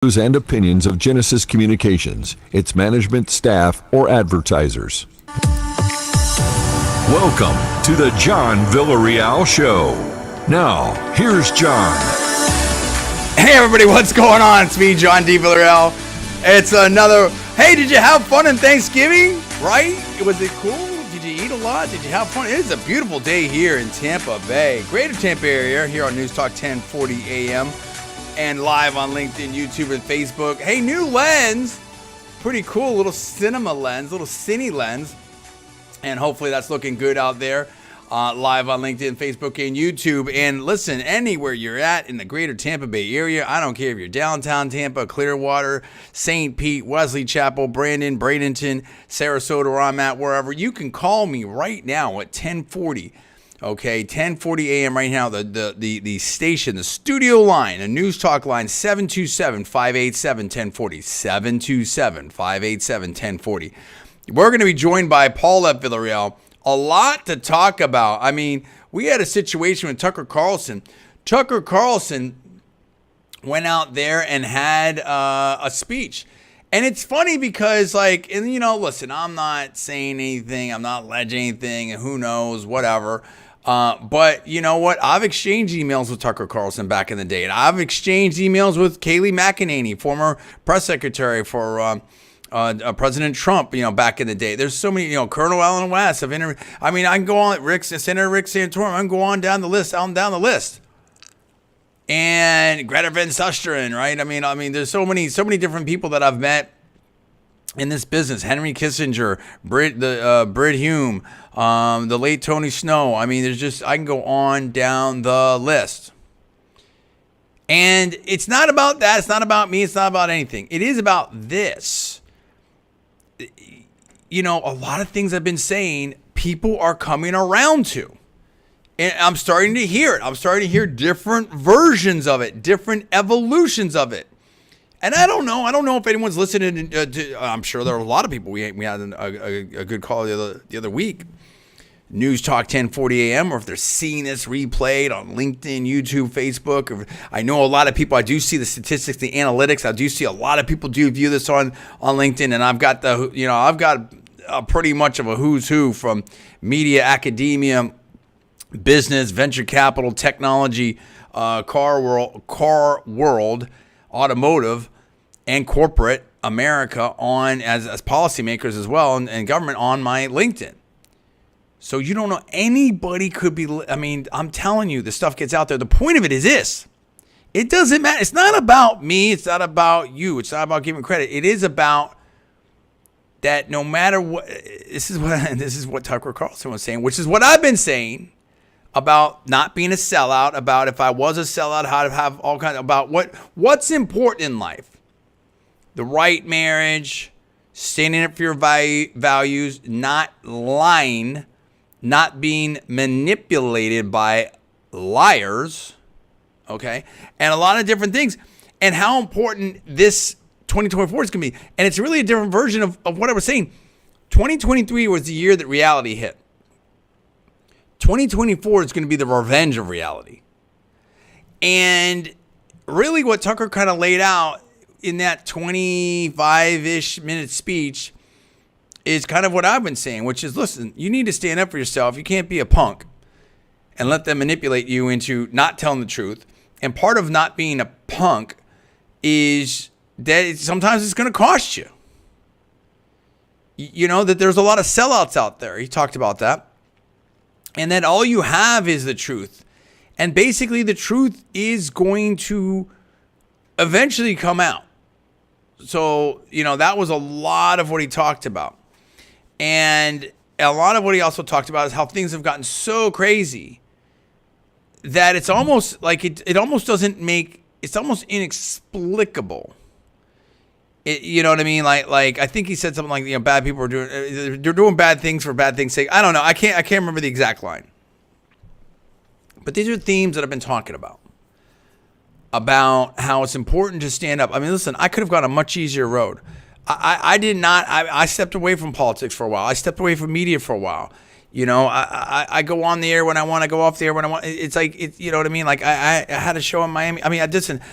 Views and opinions of Genesis Communications, its management, staff, or advertisers. Welcome to the John Villarreal Show. Now, here's John. Hey everybody, what's going on? It's me, John D. Villarreal. It's another, hey, did you have fun in Thanksgiving? Right? Was it cool? Did you eat a lot? Did you have fun? It's a beautiful day here in Tampa Bay, greater Tampa area, here on Newstalk 1040am. And live on LinkedIn, YouTube, and Facebook. Hey, new lens. Pretty cool. Little cinema lens, little cine lens. And hopefully that's looking good out there. Live on LinkedIn, Facebook, and YouTube. And listen, anywhere you're at in the greater Tampa Bay area, I don't care if you're downtown Tampa, Clearwater, St. Pete, Wesley Chapel, Brandon, Bradenton, Sarasota, where I'm at, wherever, you can call me right now at 1040. Okay, 1040 a.m. right now, the station, the studio line, a news talk line, 727-587-1040, 727-587-1040. We're going to be joined by Paul F. Villarreal. A lot to talk about. I mean, we had a situation with Tucker Carlson. Tucker Carlson went out there and had a speech. And it's funny because, like, and you know, listen, I'm not saying anything. I'm not alleging anything, and who knows, whatever. But you know what? I've exchanged emails with Tucker Carlson back in the day. And I've exchanged emails with Kayleigh McEnany, former press secretary for President Trump, you know, back in the day. There's so many, you know, Colonel Allen West. I mean, I can go on, Senator Rick Santorum. I can go on down the list, And Greta Van Susteren, right? I mean, there's so many different people that I've met in this business. Henry Kissinger, Brit Hume, the late Tony Snow. I mean, I can go on down the list. And it's not about that. It's not about me. It's not about anything. It is about this. You know, a lot of things I've been saying, people are coming around to. And I'm starting to hear it. I'm starting to hear different versions of it, different evolutions of it. And I don't know if anyone's listening to, I'm sure there are a lot of people. We had a good call the other week. Newstalk 1040am, or if they're seeing this replayed on LinkedIn, YouTube, Facebook. I know a lot of people, I do see the statistics, the analytics. I do see a lot of people do view this on LinkedIn. And I've got pretty much of a who's who from media, academia, business, venture capital, technology, car world, automotive, and corporate America on as policymakers as well, and government on my LinkedIn. So you don't know, anybody could be, I mean, I'm telling you, the stuff gets out there. The point of it is this. It doesn't matter. It's not about me. It's not about you. It's not about giving credit. It is about that no matter what, this is what Tucker Carlson was saying, which is what I've been saying about not being a sellout, about if I was a sellout, how to have all kinds, about what's important in life. The right marriage, standing up for your values, not lying, not being manipulated by liars, okay? And a lot of different things. And how important this 2024 is going to be. And it's really a different version of what I was saying. 2023 was the year that reality hit. 2024 is going to be the revenge of reality. And really what Tucker kind of laid out in that 25-ish minute speech is kind of what I've been saying, which is, listen, you need to stand up for yourself. You can't be a punk and let them manipulate you into not telling the truth. And part of not being a punk is that sometimes it's going to cost you. You know, that there's a lot of sellouts out there. He talked about that. And that all you have is the truth. And basically the truth is going to eventually come out. So, you know, that was a lot of what he talked about. And a lot of what he also talked about is how things have gotten so crazy that it's almost like it almost doesn't make, it's almost inexplicable. You know what I mean? Like I think he said something like, you know, bad people are they're doing bad things for bad things' sake. I don't know. I can't remember the exact line. But these are themes that I've been talking about how it's important to stand up. I mean, listen, I could have gone a much easier road. I did not. I stepped away from politics for a while. I stepped away from media for a while. You know, I go on the air when I want. I go off the air when I want. It's like, you know what I mean? Like I had a show in Miami. I mean,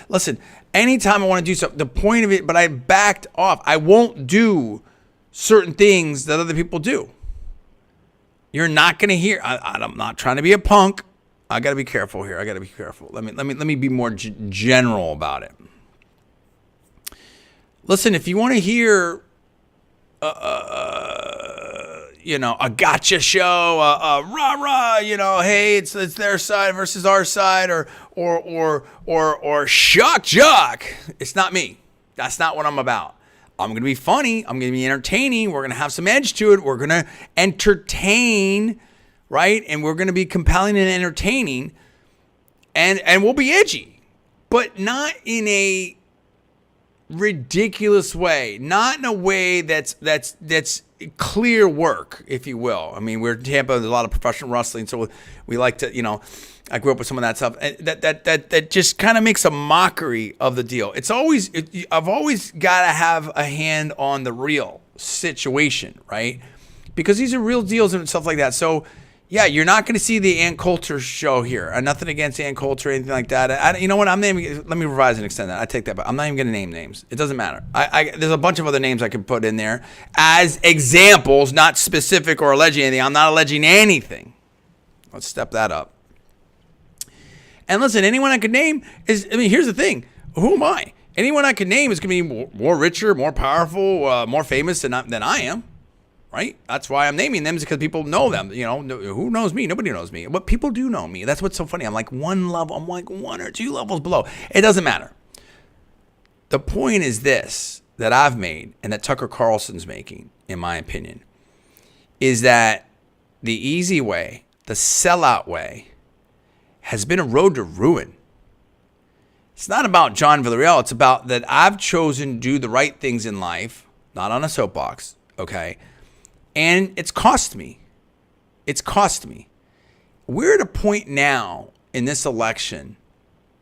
listen, Anytime I want to do something, the point of it, but I backed off. I won't do certain things that other people do. You're not going to hear. I'm not trying to be a punk. I got to be careful here. I got to be careful. Let me be more general about it. Listen, if you want to hear, a gotcha show, rah rah, hey, it's their side versus our side, or shock jock. It's not me. That's not what I'm about. I'm going to be funny. I'm going to be entertaining. We're going to have some edge to it. We're going to entertain, right? And we're going to be compelling and entertaining, and we'll be edgy, but not in a ridiculous way, not in a way that's clear work, if you will. I mean, we're in Tampa, there's a lot of professional wrestling, so we like to, I grew up with some of that stuff, and that just kind of makes a mockery of the deal. I've always got to have a hand on the real situation, right? Because these are real deals and stuff like that. So yeah, you're not going to see the Ann Coulter show here. Nothing against Ann Coulter or anything like that. You know what? Let me revise and extend that. I take that back. I'm not even going to name names. It doesn't matter. There's a bunch of other names I could put in there as examples, not specific or alleging anything. I'm not alleging anything. Let's step that up. And listen, anyone I could name here's the thing. Who am I? Anyone I could name is going to be more richer, more powerful, more famous than I am. Right? That's why I'm naming them, is because people know them. Who knows me? Nobody knows me. But people do know me. That's what's so funny. I'm like one or two levels below. It doesn't matter. The point is this, that I've made and that Tucker Carlson's making, in my opinion, is that the easy way, the sellout way, has been a road to ruin. It's not about John Villarreal. It's about that I've chosen to do the right things in life, not on a soapbox, okay? And it's cost me. It's cost me. We're at a point now in this election.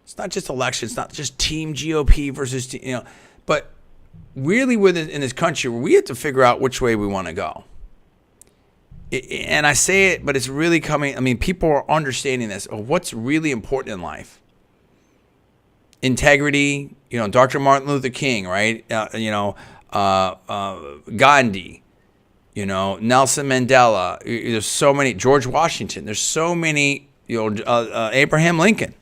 It's not just election. It's not just team GOP versus, but really in this country where we have to figure out which way we want to go. And I say it, but it's really coming. I mean, people are understanding this of what's really important in life. Integrity, Dr. Martin Luther King, right? Gandhi. Nelson Mandela, there's so many, George Washington, there's so many, Abraham Lincoln,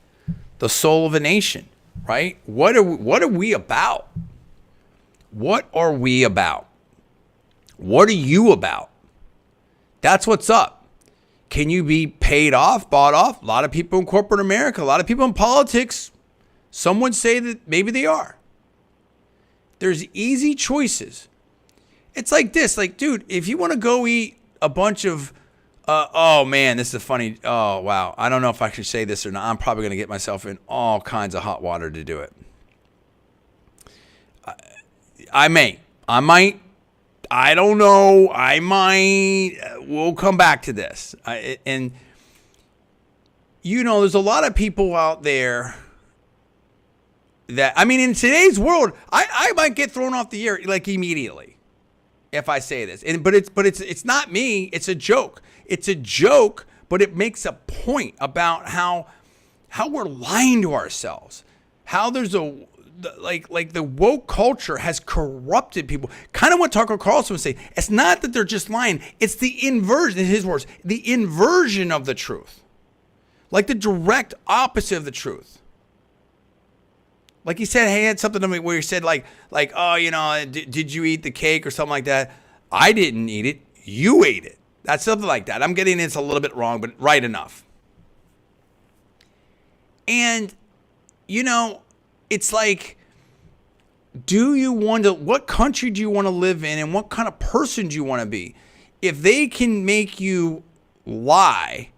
the soul of a nation, right? What are we about? What are we about? What are you about? That's what's up. Can you be paid off, bought off? A lot of people in corporate America, a lot of people in politics, some would say that maybe they are. There's easy choices. It's like this, dude, if you want to go eat a bunch of, oh man, this is funny. Oh, wow. I don't know if I should say this or not. I'm probably going to get myself in all kinds of hot water to do it. I might, I don't know. We'll come back to this. There's a lot of people out there that, in today's world, I might get thrown off the air immediately if I say this. But it's not me. It's a joke. It's a joke, but it makes a point about how we're lying to ourselves. How there's the woke culture has corrupted people. Kind of what Tucker Carlson was saying. It's not that they're just lying. It's the inversion, in his words, the inversion of the truth. Like the direct opposite of the truth. Like he said, he had something to me where he said did you eat the cake or something like that? I didn't eat it. You ate it. That's something like that. I'm getting it's a little bit wrong, but right enough. And, it's like, what country do you want to live in and what kind of person do you want to be? If they can make you lie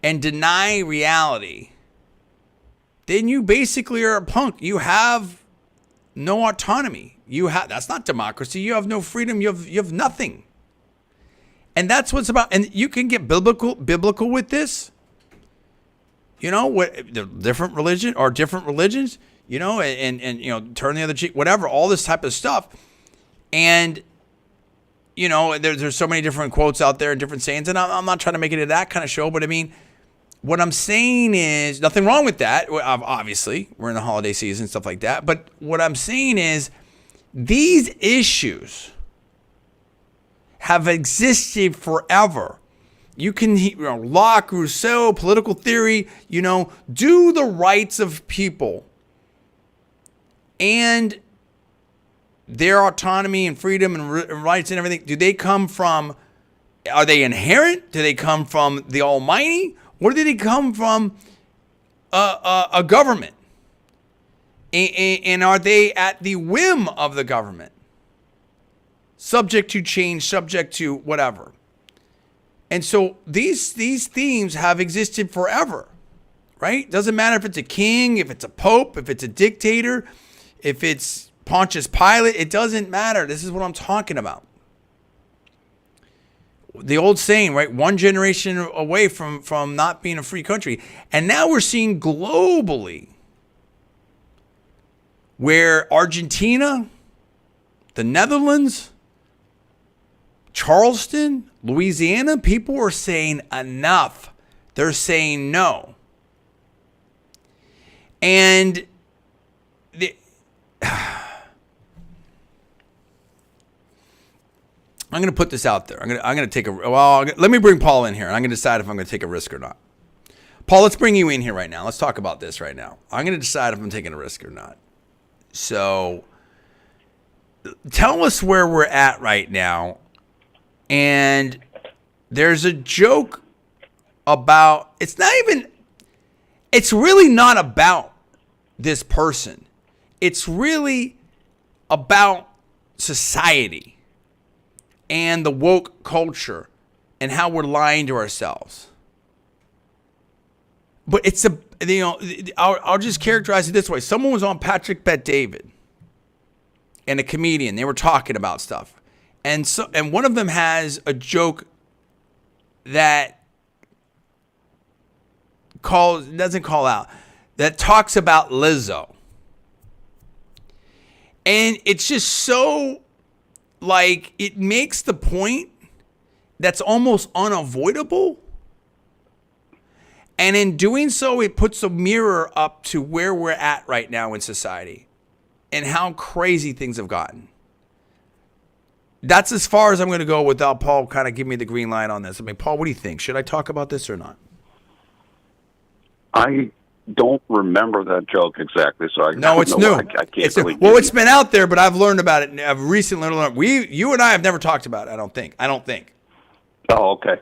and deny reality, then you basically are a punk. You have no autonomy. That's not democracy. You have no freedom. You have nothing. And that's what's about. And you can get biblical with this. What the different religions, and turn the other cheek, whatever, all this type of stuff. And there's so many different quotes out there and different sayings, and I'm not trying to make it that kind of show, but what I'm saying is nothing wrong with that. Obviously, we're in the holiday season, stuff like that. But what I'm saying is these issues have existed forever. You can, Locke, Rousseau, political theory, do the rights of people and their autonomy and freedom and rights and everything. Are they inherent? Do they come from the Almighty? Or do they come from a government? And are they at the whim of the government? Subject to change, subject to whatever. And so these themes have existed forever, right? Doesn't matter if it's a king, if it's a pope, if it's a dictator, if it's Pontius Pilate, it doesn't matter. This is what I'm talking about. The old saying, right? One generation away from not being a free country. And now we're seeing globally where Argentina, the Netherlands, Charleston, Louisiana, people are saying enough. They're saying no. And I'm going to put this out there. I'm going to take let me bring Paul in here, and I'm going to decide if I'm going to take a risk or not. Paul, let's bring you in here right now. Let's talk about this right now. I'm going to decide if I'm taking a risk or not. So tell us where we're at right now. And there's a joke about, it's really not about this person. It's really about society and the woke culture and how we're lying to ourselves. But I'll just characterize it this way. Someone was on Patrick Bet David and a comedian. They were talking about stuff. And one of them has a joke that doesn't call out, that talks about Lizzo. And it's just so, like, it makes the point that's almost unavoidable. And in doing so, it puts a mirror up to where we're at right now in society and how crazy things have gotten. That's as far as I'm going to go without Paul kind of giving me the green light on this. I mean, Paul, what do you think? Should I talk about this or not? I don't remember that joke exactly, so No, it's new. I can't really. Well, it's been out there, but I've learned about it. I've recently learned. You and I have never talked about it. I don't think. Oh, okay.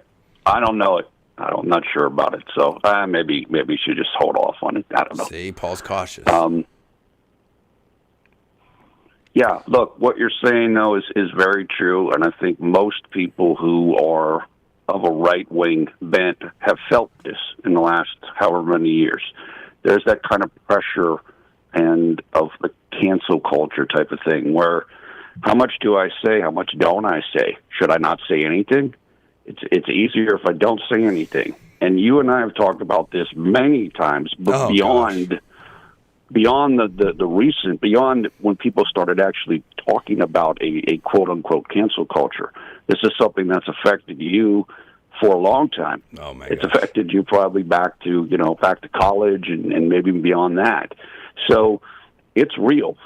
I don't know it. I'm not sure about it. So maybe you should just hold off on it. I don't know. See, Paul's cautious. Yeah, look, what you're saying, though, is very true, and I think most people who are of a right-wing bent have felt this in the last however many years. There's that kind of pressure and of the cancel culture type of thing where how much do I say, how much don't I say? Should I not say anything? It's easier if I don't say anything. And you and I have talked about this many times, but beyond the recent, beyond when people started actually talking about a quote-unquote cancel culture. This is something that's affected you for a long time. Oh, my It's gosh. affected you probably back to college and maybe beyond that. So it's real.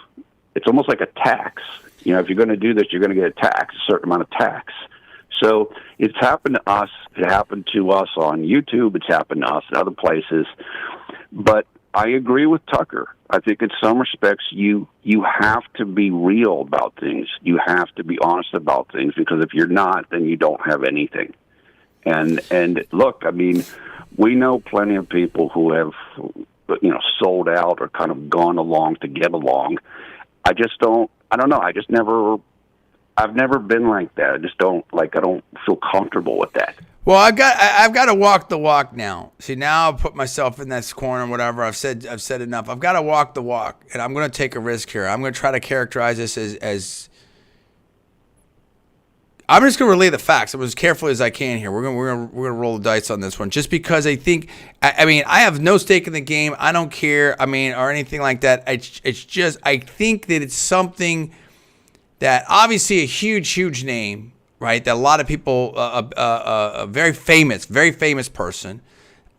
It's almost like a tax. If you're going to do this, you're going to get a tax, a certain amount of tax. So it's happened to us. It happened to us on YouTube. It's happened to us in other places. But I agree with Tucker. I think in some respects you have to be real about things. You have to be honest about things, because if you're not, then you don't have anything. And look, I mean, we know plenty of people who have sold out or kind of gone along to get along. I don't know. I've never been like that. I don't feel comfortable with that. Well, I've got to walk the walk now. See, now I've put myself in this corner, whatever. I've said enough. I've got to walk the walk, and I'm going to take a risk here. I'm going to try to characterize this as I'm just going to relay the facts. I'm as carefully as I can here. We're going to roll the dice on this one, just because I think. I mean, I have no stake in the game. I don't care. I mean, or anything like that. It's just I think that it's something that obviously a huge name. Right, that a lot of people, a very famous person,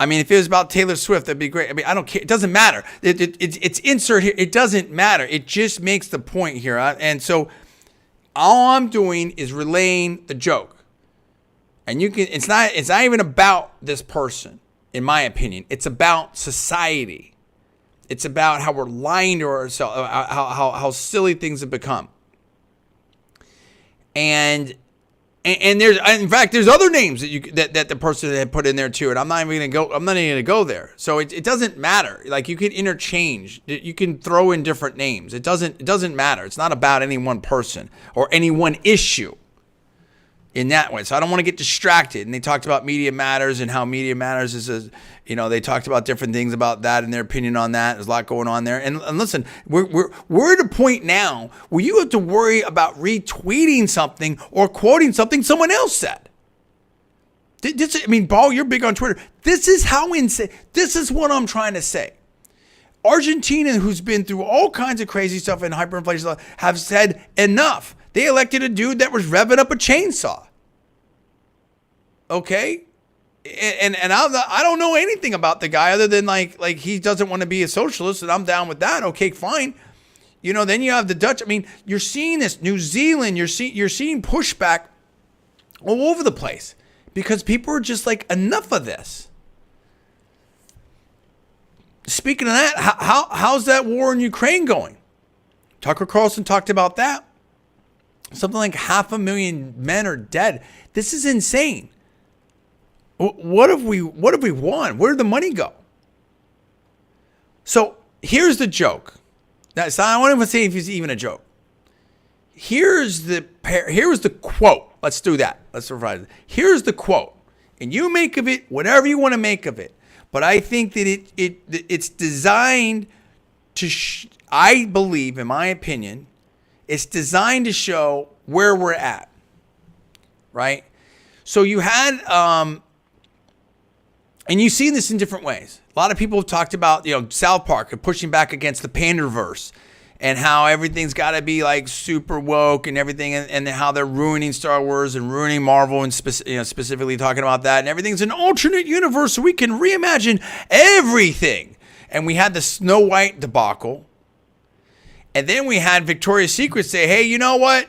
I mean, if it was about Taylor Swift, that'd be great. I mean, I don't care. It doesn't matter. It's insert here. It doesn't matter. It just makes the point here. And so all I'm doing is relaying the joke. And it's not even about this person, in my opinion. It's about society. It's about how we're lying to ourselves, how silly things have become. And there's other names that the person had put in there too, and I'm not even gonna go there. So it doesn't matter. Like, you can interchange, you can throw in different names. It doesn't matter. It's not about any one person or any one issue in that way. So I don't want to get distracted. And they talked about Media Matters and how Media Matters they talked about different things about that and their opinion on that. There's a lot going on there. And listen, we're at a point now where you have to worry about retweeting something or quoting something someone else said. Paul, you're big on Twitter. This is how insane. This is what I'm trying to say. Argentina, who's been through all kinds of crazy stuff and hyperinflation, have said enough. They elected a dude that was revving up a chainsaw. Okay? And I don't know anything about the guy other than like he doesn't want to be a socialist, and I'm down with that. Okay, fine. Then you have the Dutch. I mean, you're seeing this. New Zealand, you're seeing pushback all over the place because people are just like, enough of this. Speaking of that, how's that war in Ukraine going? Tucker Carlson talked about that. Something like 500,000 men are dead. This is insane. What have we won? Where did the money go? So here's the joke. Now, so I won't even say if it's even a joke. Here's the quote. Let's do that. Let's provide it. Here's the quote, and you make of it whatever you want to make of it. But I think that it's designed to. I believe, in my opinion, it's designed to show where we're at, right? So you had, and you see this in different ways. A lot of people have talked about, South Park and pushing back against the Panderverse and how everything's got to be like super woke and everything, and how they're ruining Star Wars and ruining Marvel, and specifically talking about that, and everything's an alternate universe so we can reimagine everything. And we had the Snow White debacle. And then we had Victoria's Secret say, hey, you know what?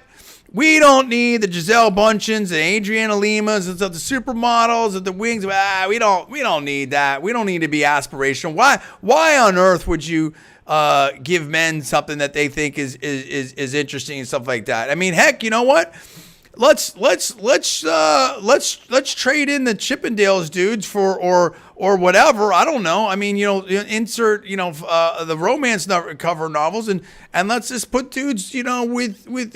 We don't need the Gisele Bundchens and Adriana Limas and stuff, the supermodels and the wings. We don't need that. We don't need to be aspirational. Why on earth would you give men something that they think is interesting and stuff like that? I mean, heck, you know what? Let's trade in the Chippendales dudes for or whatever. I don't know. I mean, insert the romance cover novels and let's just put dudes with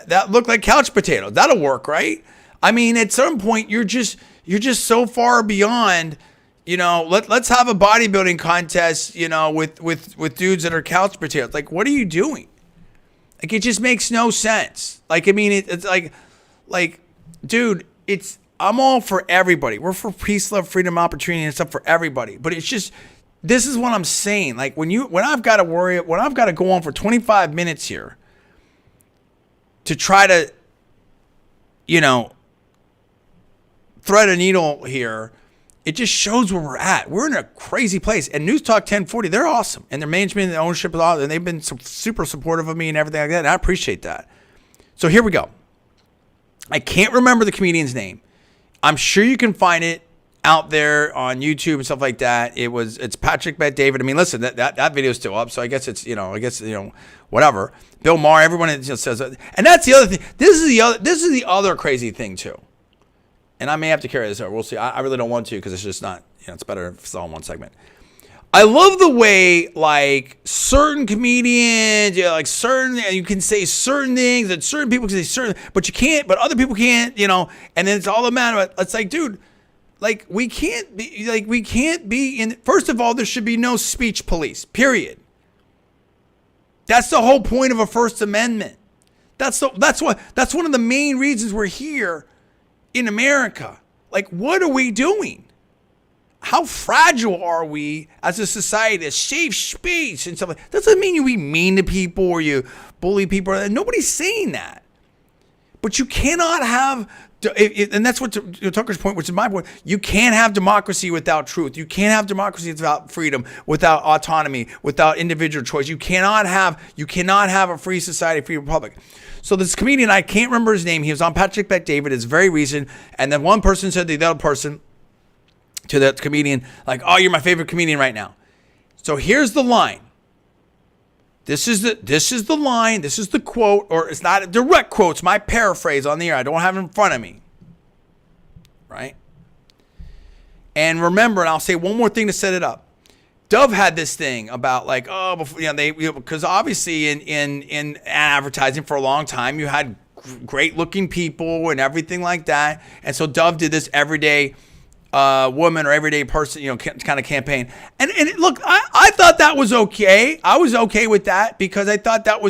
that look like couch potatoes. That'll work, right? I mean, at some point you're just so far beyond. Let's have a bodybuilding contest. With dudes that are couch potatoes. Like, what are you doing? Like, it just makes no sense. Like, I mean, it's like, dude, I'm all for everybody. We're for peace, love, freedom, opportunity, and stuff for everybody. But it's just, this is what I'm saying. Like, when I've got to go on for 25 minutes here to try to, thread a needle here, it just shows where we're at. We're in a crazy place. And Newstalk 1040, they're awesome. And their management and ownership is awesome. And they've been super supportive of me and everything like that. And I appreciate that. So here we go. I can't remember the comedian's name. I'm sure you can find it out there on YouTube and stuff like that. It's Patrick Bet David. I mean, listen, that video is still up. So I guess it's, whatever. Bill Maher, everyone says that. And that's the other thing. This is the other crazy thing too. And I may have to carry this over. We'll see. I really don't want to because it's just not, it's better if it's all in one segment. I love the way, like, certain comedians, you can say certain things, that certain people can say certain, but you can't, but other people can't, and then it's all a matter of, it's like, dude, like, we can't be in, first of all, there should be no speech police, period. That's the whole point of a First Amendment. That's one of the main reasons we're here in America. Like, what are we doing? How fragile are we as a society? A safe space and stuff like that. Doesn't mean you be mean to people or you bully people. Nobody's saying that. But you cannot have And that's what Tucker's point, which is my point. You can't have democracy without truth. You can't have democracy without freedom, without autonomy, without individual choice. You cannot have a free society, free republic. So this comedian, I can't remember his name. He was on Patrick Bet-David. It's very recent. And then one person said to the other person, to that comedian, like, "Oh, you're my favorite comedian right now." So here's the line. This is the line. This is the quote, or it's not a direct quote. It's my paraphrase on the air. I don't have it in front of me. Right? And remember, and I'll say one more thing to set it up. Dove had this thing about like, oh, before, because obviously in advertising for a long time, you had great looking people and everything like that. And so Dove did this everyday woman or everyday person, kind of campaign. And look, I thought that was okay. I was okay with that because I thought that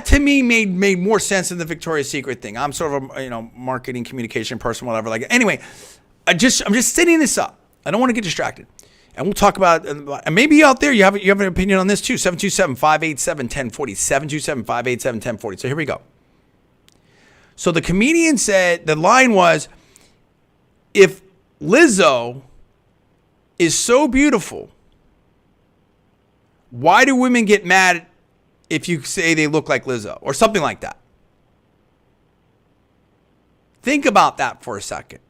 to me made more sense than the Victoria's Secret thing. I'm sort of a marketing communication person, whatever. Like anyway, I'm just setting this up. I don't want to get distracted. And we'll talk about, and maybe out there you have an opinion on this too. 727-587-1040. 727-587-1040. So here we go. So the comedian said, the line was, if Lizzo is so beautiful, why do women get mad if you say they look like Lizzo? Or something like that. Think about that for a second.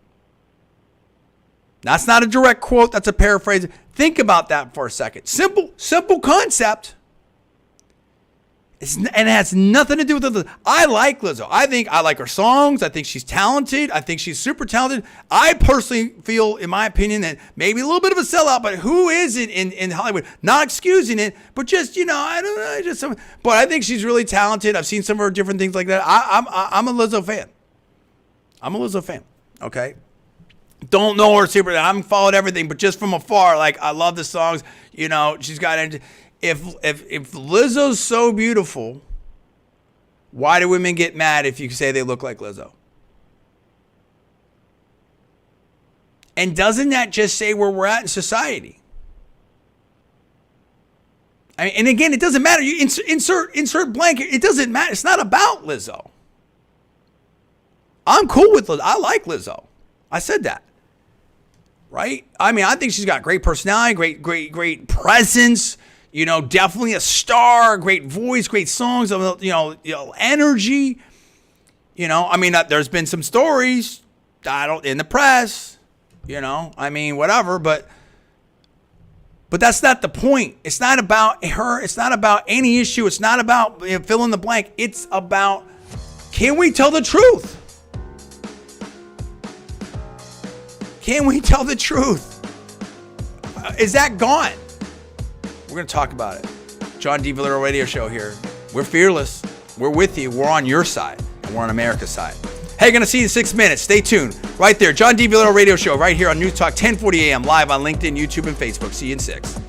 That's not a direct quote. That's a paraphrase. Think about that for a second. Simple concept. And it has nothing to do with Lizzo. I like Lizzo. I like her songs. I think she's talented. I think she's super talented. I personally feel, in my opinion, that maybe a little bit of a sellout, but who isn't in Hollywood? Not excusing it, but just, I don't know. But I think she's really talented. I've seen some of her different things like that. I'm a Lizzo fan. Okay? Don't know her super. I haven't followed everything, but just from afar, like I love the songs. She's got. If Lizzo's so beautiful, why do women get mad if you say they look like Lizzo? And doesn't that just say where we're at in society? I mean, and again, it doesn't matter. You insert blank. It doesn't matter. It's not about Lizzo. I'm cool with Lizzo. I like Lizzo. I said that. Right? I mean, I think she's got great personality, great presence. Definitely a star, great voice, great songs, energy. I mean, there's been some stories, in the press, whatever, but that's not the point. It's not about her. It's not about any issue. It's not about fill in the blank. It's about, can we tell the truth? Can we tell the truth? Is that gone? We're going to talk about it. John D. Villarreal Radio Show here. We're fearless. We're with you. We're on your side. And we're on America's side. Hey, going to see you in 6 minutes. Stay tuned. Right there. John D. Villarreal Radio Show right here on Newstalk 1040am, live on LinkedIn, YouTube, and Facebook. See you in 6.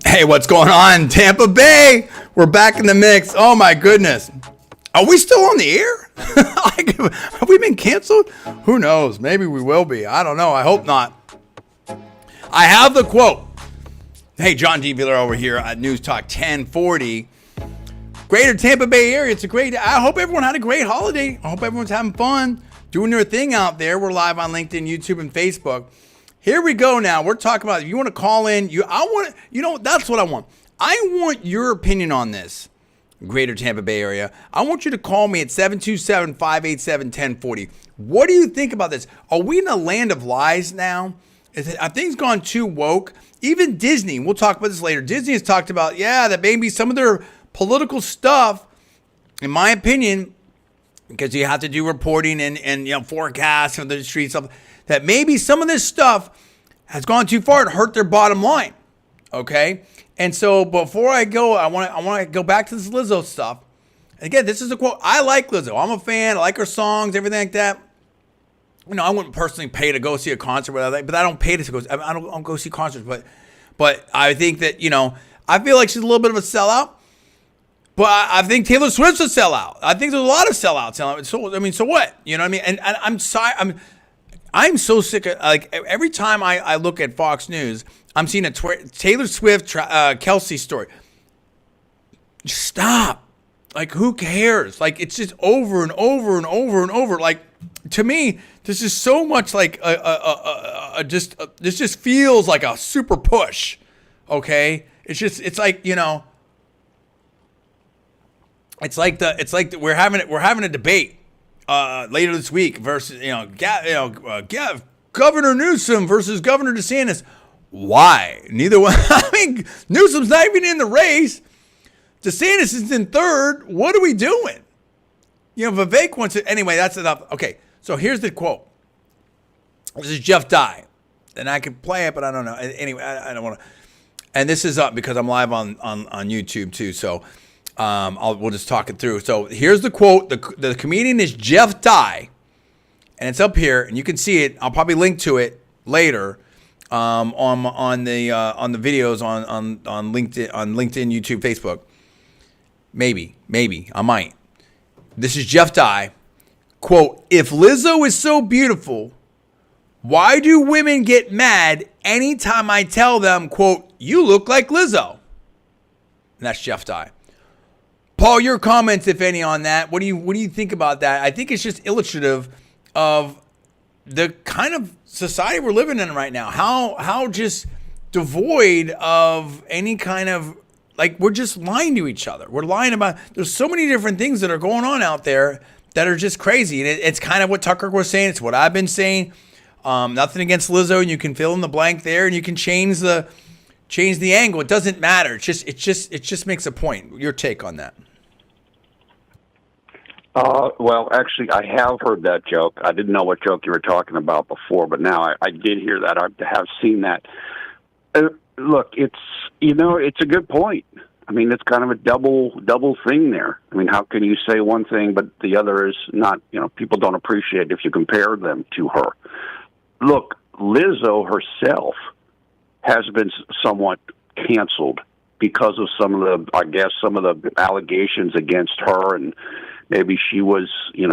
Hey, what's going on, Tampa Bay? We're back in the mix. Oh my goodness. Are we still on the air? Like, have we been canceled? Who knows? Maybe we will be. I don't know. I hope not. I have the quote. Hey, John D. Villarreal over here at Newstalk 1040. Greater Tampa Bay area. It's a great. I hope everyone had a great holiday. I hope everyone's having fun, doing their thing out there. We're live on LinkedIn, YouTube, and Facebook. Here we go. Now we're talking about. If you want to call in, that's what I want. I want your opinion on this. Greater Tampa Bay area. I want you to call me at 727-587-1040. What do you think about this? Are we in a land of lies now? Are things gone too woke? Even Disney, we'll talk about this later. Disney has talked about, that maybe some of their political stuff, in my opinion, because you have to do reporting and forecasts of the streets, that maybe some of this stuff has gone too far to hurt their bottom line. Okay? And so before I go, I want to go back to this Lizzo stuff. Again, this is a quote. I like Lizzo. I'm a fan. I like her songs, everything like that. I wouldn't personally pay to go see a concert, but I don't pay to go. I don't go see concerts, but I think that I feel like she's a little bit of a sellout. But I think Taylor Swift's a sellout. I think there's a lot of sellouts. So what? You know what I mean? And I'm sorry. I'm so sick of, like, every time I look at Fox News, I'm seeing a Taylor Swift Kelsey story. Stop. Like, who cares? Like, it's just over and over and over and over. Like, to me, this is so much like this just feels like a super push. Okay? It's like we're having a debate later this week versus Governor Newsom versus Governor DeSantis. Why? Neither one. I mean, Newsom's not even in the race. DeSantis is in third. What are we doing? Vivek wants it. Anyway, that's enough. Okay, so here's the quote. This is Jeff Dye. And I could play it, but I don't know. Anyway, I don't want to. And this is up because I'm live on YouTube too. So we'll just talk it through. So here's the quote. The comedian is Jeff Dye. And it's up here. And you can see it. I'll probably link to it later on the videos on LinkedIn, YouTube, Facebook. Maybe I might. This is Jeff Dye. Quote, if Lizzo is so beautiful, why do women get mad anytime I tell them, quote, you look like Lizzo? And that's Jeff Dye. Paul, your comments, if any, on that. What do you think about that? I think it's just illustrative of the kind of society we're living in right now. How just devoid of any kind of, like, we're just lying to each other. We're lying about, there's so many different things that are going on out there that are just crazy. And it's kind of what Tucker was saying. It's what I've been saying. Nothing against Lizzo, and you can fill in the blank there, and you can change the angle. It doesn't matter. It just makes a point. Your take on that? Well, actually, I have heard that joke. I didn't know what joke you were talking about before, but now I did hear that. I have seen that. Look, it's a good point. I mean, it's kind of a double thing there. I mean, how can you say one thing but the other is not? People don't appreciate if you compare them to her. Look, Lizzo herself has been somewhat canceled because of some of the allegations against her, and maybe she was, you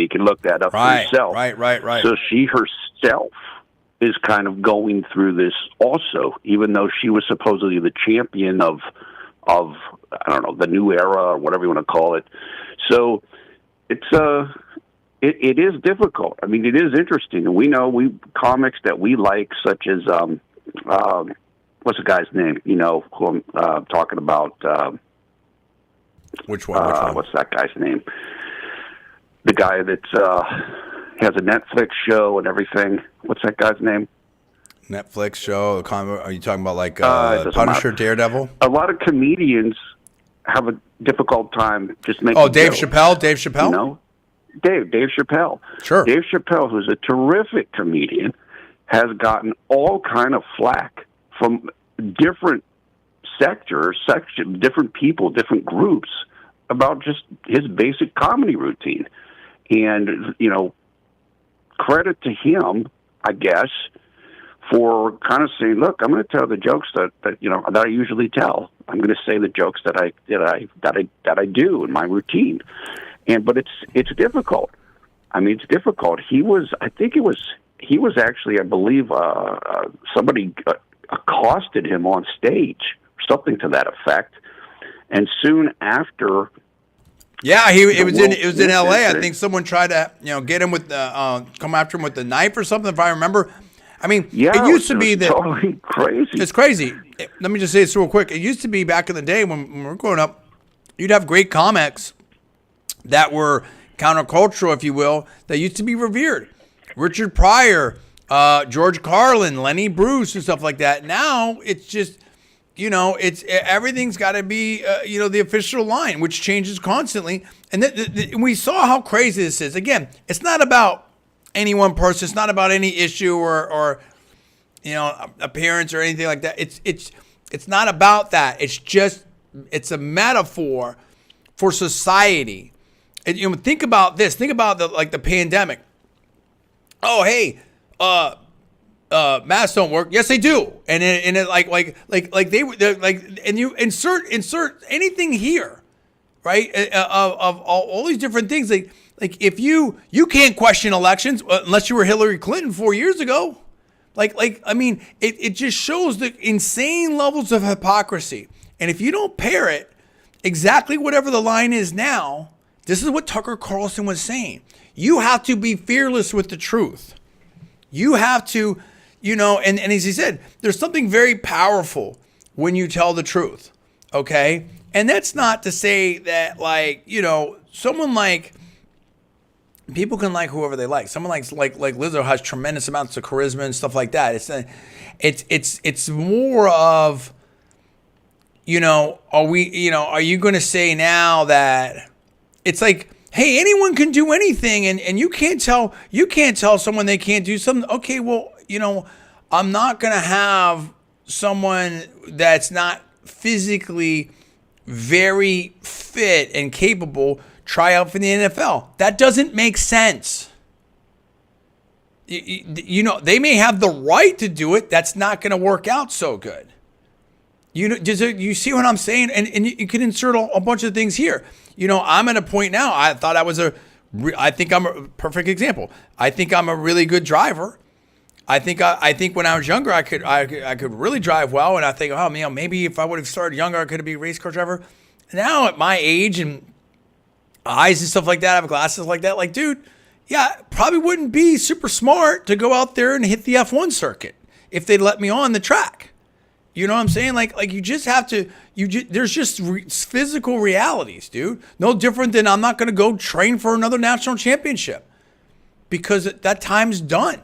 can look that up for yourself. Right. So she herself is kind of going through this also, even though she was supposedly the champion of I don't know, the new era or whatever you want to call it. So it's it is difficult. I mean, it is interesting, and we know comics that we like, such as what's the guy's name? Who I'm talking about. Which one? What's that guy's name? The guy that has a Netflix show and everything. What's that guy's name? Netflix show? Are you talking about like Punisher, Daredevil? A lot of comedians have a difficult time just making. Oh, Dave jokes. Chappelle. Dave Chappelle. Dave Chappelle. Sure. Dave Chappelle, who's a terrific comedian, has gotten all kind of flack from different different people, different groups about just his basic comedy routine. And, credit to him, I guess, for kind of saying, look, I'm going to tell the jokes that I usually tell. I'm going to say the jokes that I do in my routine. But it's difficult. I mean, it's difficult. He was actually, I believe, somebody accosted him on stage, something to that effect. And soon after, it was in L.A. I think someone tried to get him with come after him with the knife or something, if I remember. I mean, it used to be that totally crazy. It's crazy. Let me just say this real quick. It used to be back in the day when we were growing up, you'd have great comics that were countercultural, if you will, that used to be revered. Richard Pryor, George Carlin, Lenny Bruce, and stuff like that. Now it's just, it's everything's got to be, the official line, which changes constantly. And we saw how crazy this is. Again, it's not about any one person. It's not about any issue or appearance or anything like that. It's not about that. It's a metaphor for society. And think about this. Think about the pandemic. Oh, hey, masks don't work. Yes, they do. And and you insert anything here, right? Of all these different things. Like if you can't question elections unless you were Hillary Clinton 4 years ago. It just shows the insane levels of hypocrisy. And if you don't parrot exactly whatever the line is now, this is what Tucker Carlson was saying. You have to be fearless with the truth. You have to, and as he said, there's something very powerful when you tell the truth, okay? And that's not to say that, someone like, people can like whoever they like. Someone like Lizzo has tremendous amounts of charisma and stuff like that. It's more of, are you going to say now that it's like, hey, anyone can do anything, and you can't tell someone they can't do something. Okay, well, I'm not going to have someone that's not physically very fit and capable try out for the NFL. That doesn't make sense. They may have the right to do it. That's not going to work out so good. You see what I'm saying? And you can insert a bunch of things here. I'm at a point now. I think I'm a perfect example. I think I'm a really good driver. I think when I was younger, I could really drive well. And I think, oh man, maybe if I would have started younger, I could have been a race car driver. Now at my age and eyes and stuff like that, I have glasses like that. Like, dude, yeah, probably wouldn't be super smart to go out there and hit the F1 circuit if they'd let me on the track. You know what I'm saying? Like you just have to, there's just physical realities, dude. No different than I'm not going to go train for another national championship because that time's done.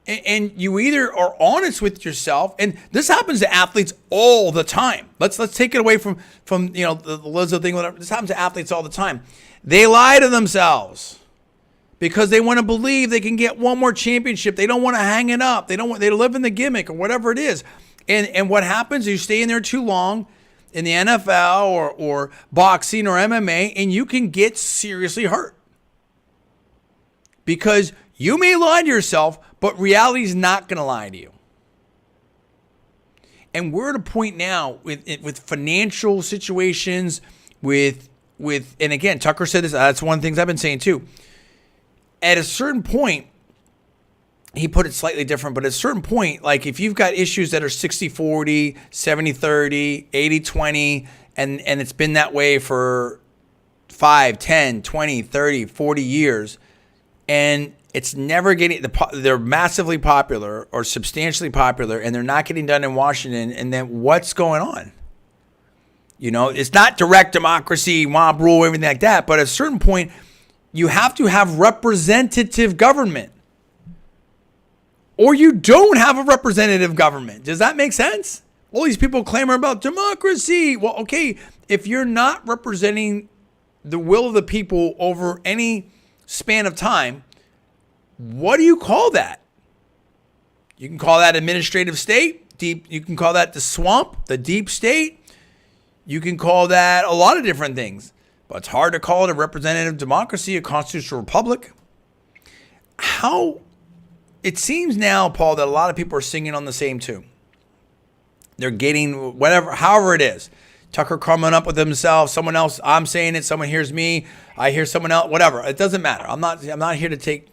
And you either are honest with yourself, and this happens to athletes all the time. Let's take it away from the Lizzo thing, whatever. This happens to athletes all the time. They lie to themselves because they want to believe they can get one more championship. They don't want to hang it up. They live in the gimmick or whatever it is. And what happens is you stay in there too long in the NFL or boxing or MMA, and you can get seriously hurt because you may lie to yourself, but reality is not going to lie to you. And we're at a point now with financial situations, with and again, Tucker said this. That's one of the things I've been saying too. At a certain point, he put it slightly different, but at a certain point, like if you've got issues that are 60-40, 70-30, 80-20, and it's been that way for 5, 10, 20, 30, 40 years, and it's never getting, they're massively popular or substantially popular, and they're not getting done in Washington, and then what's going on? It's not direct democracy, mob rule, everything like that, but at a certain point, you have to have representative government. Or you don't have a representative government. Does that make sense? All these people clamor about democracy. Well, okay, if you're not representing the will of the people over any span of time, what do you call that? You can call that administrative state. You can call that the swamp, the deep state. You can call that a lot of different things. But it's hard to call it a representative democracy, a constitutional republic. How it seems now, Paul, that a lot of people are singing on the same tune. They're getting whatever, however it is. Tucker coming up with himself, someone else, I'm saying it, someone hears me, I hear someone else, whatever. It doesn't matter. I'm not here to take,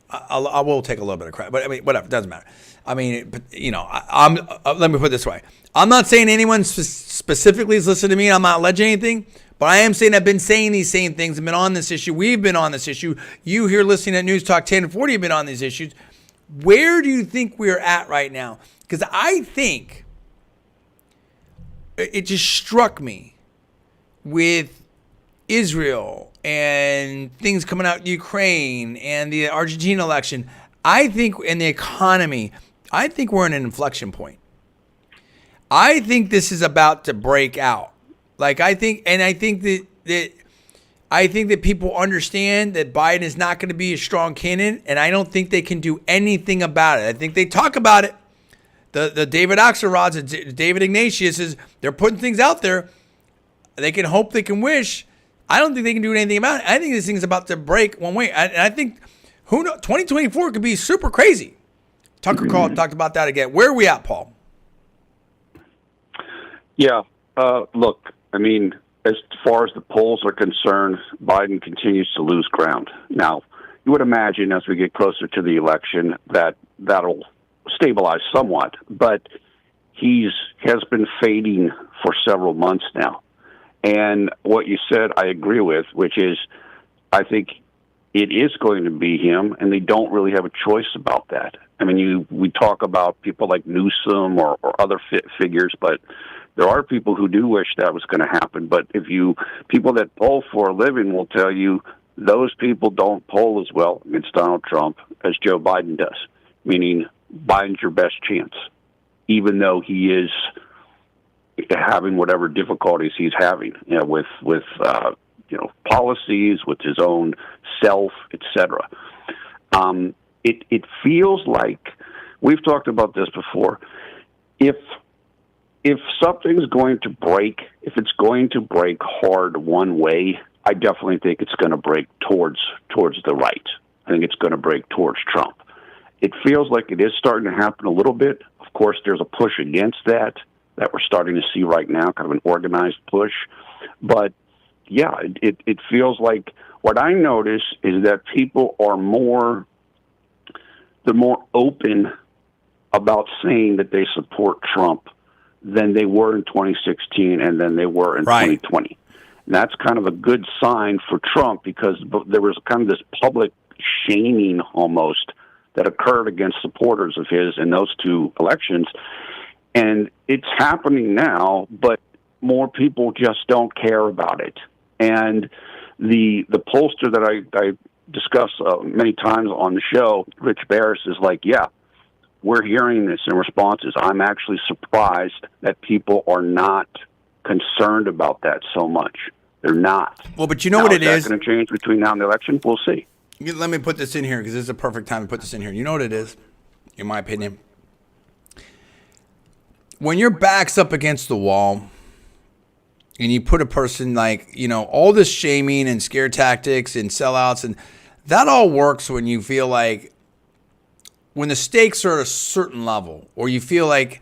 I will take a little bit of crap, but I mean, whatever, it doesn't matter. I mean, let me put it this way. I'm not saying anyone specifically is listening to me. I'm not alleging anything, but I am saying I've been saying these same things. I've been on this issue. We've been on this issue. You here listening at Newstalk 1040 have been on these issues. Where do you think we're at right now? Because I think it just struck me with Israel and things coming out in Ukraine and the Argentina election. I think in the economy, I think we're in an inflection point. I think this is about to break out. I think that people understand that Biden is not going to be a strong candidate, and I don't think they can do anything about it. I think they talk about it. The David Axelrods and David Ignatius is they're putting things out there. They can hope, they can wish. I don't think they can do anything about it. I think this thing's about to break one way. And I think, who knows, 2024 could be super crazy. Tucker talked about that again. Where are we at, Paul? Yeah. Look, I mean, as far as the polls are concerned, Biden continues to lose ground. Now, you would imagine as we get closer to the election that that'll stabilize somewhat, but has been fading for several months now. And what you said, I agree with, which is I think it is going to be him, and they don't really have a choice about that. I mean, we talk about people like Newsom or other figures, but there are people who do wish that was going to happen. But people that poll for a living will tell you those people don't poll as well against Donald Trump as Joe Biden does, meaning Biden's your best chance, even though he is having whatever difficulties he's having, with policies, with his own self, etc. It feels like we've talked about this before. If something's going to break, if it's going to break hard one way, I definitely think it's going to break towards the right. I think it's going to break towards Trump. It feels like it is starting to happen a little bit. Of course, there's a push against that we're starting to see right now, kind of an organized push. But, yeah, it feels like what I notice is that people are more open about saying that they support Trump than they were in 2016 and than they were in 2020. And that's kind of a good sign for Trump because there was kind of this public shaming almost that occurred against supporters of his in those two elections. And it's happening now, but more people just don't care about it. And the pollster that I discuss many times on the show, Rich Barris, is like, yeah, we're hearing this in responses. I'm actually surprised that people are not concerned about that so much. They're not. Well, but you know what it is? Is that going to change between now and the election? We'll see. Let me put this in here because this is a perfect time to put this in here. You know what it is, in my opinion? When your back's up against the wall and you put a person like, all this shaming and scare tactics and sellouts, and that all works when you feel like when the stakes are at a certain level or you feel like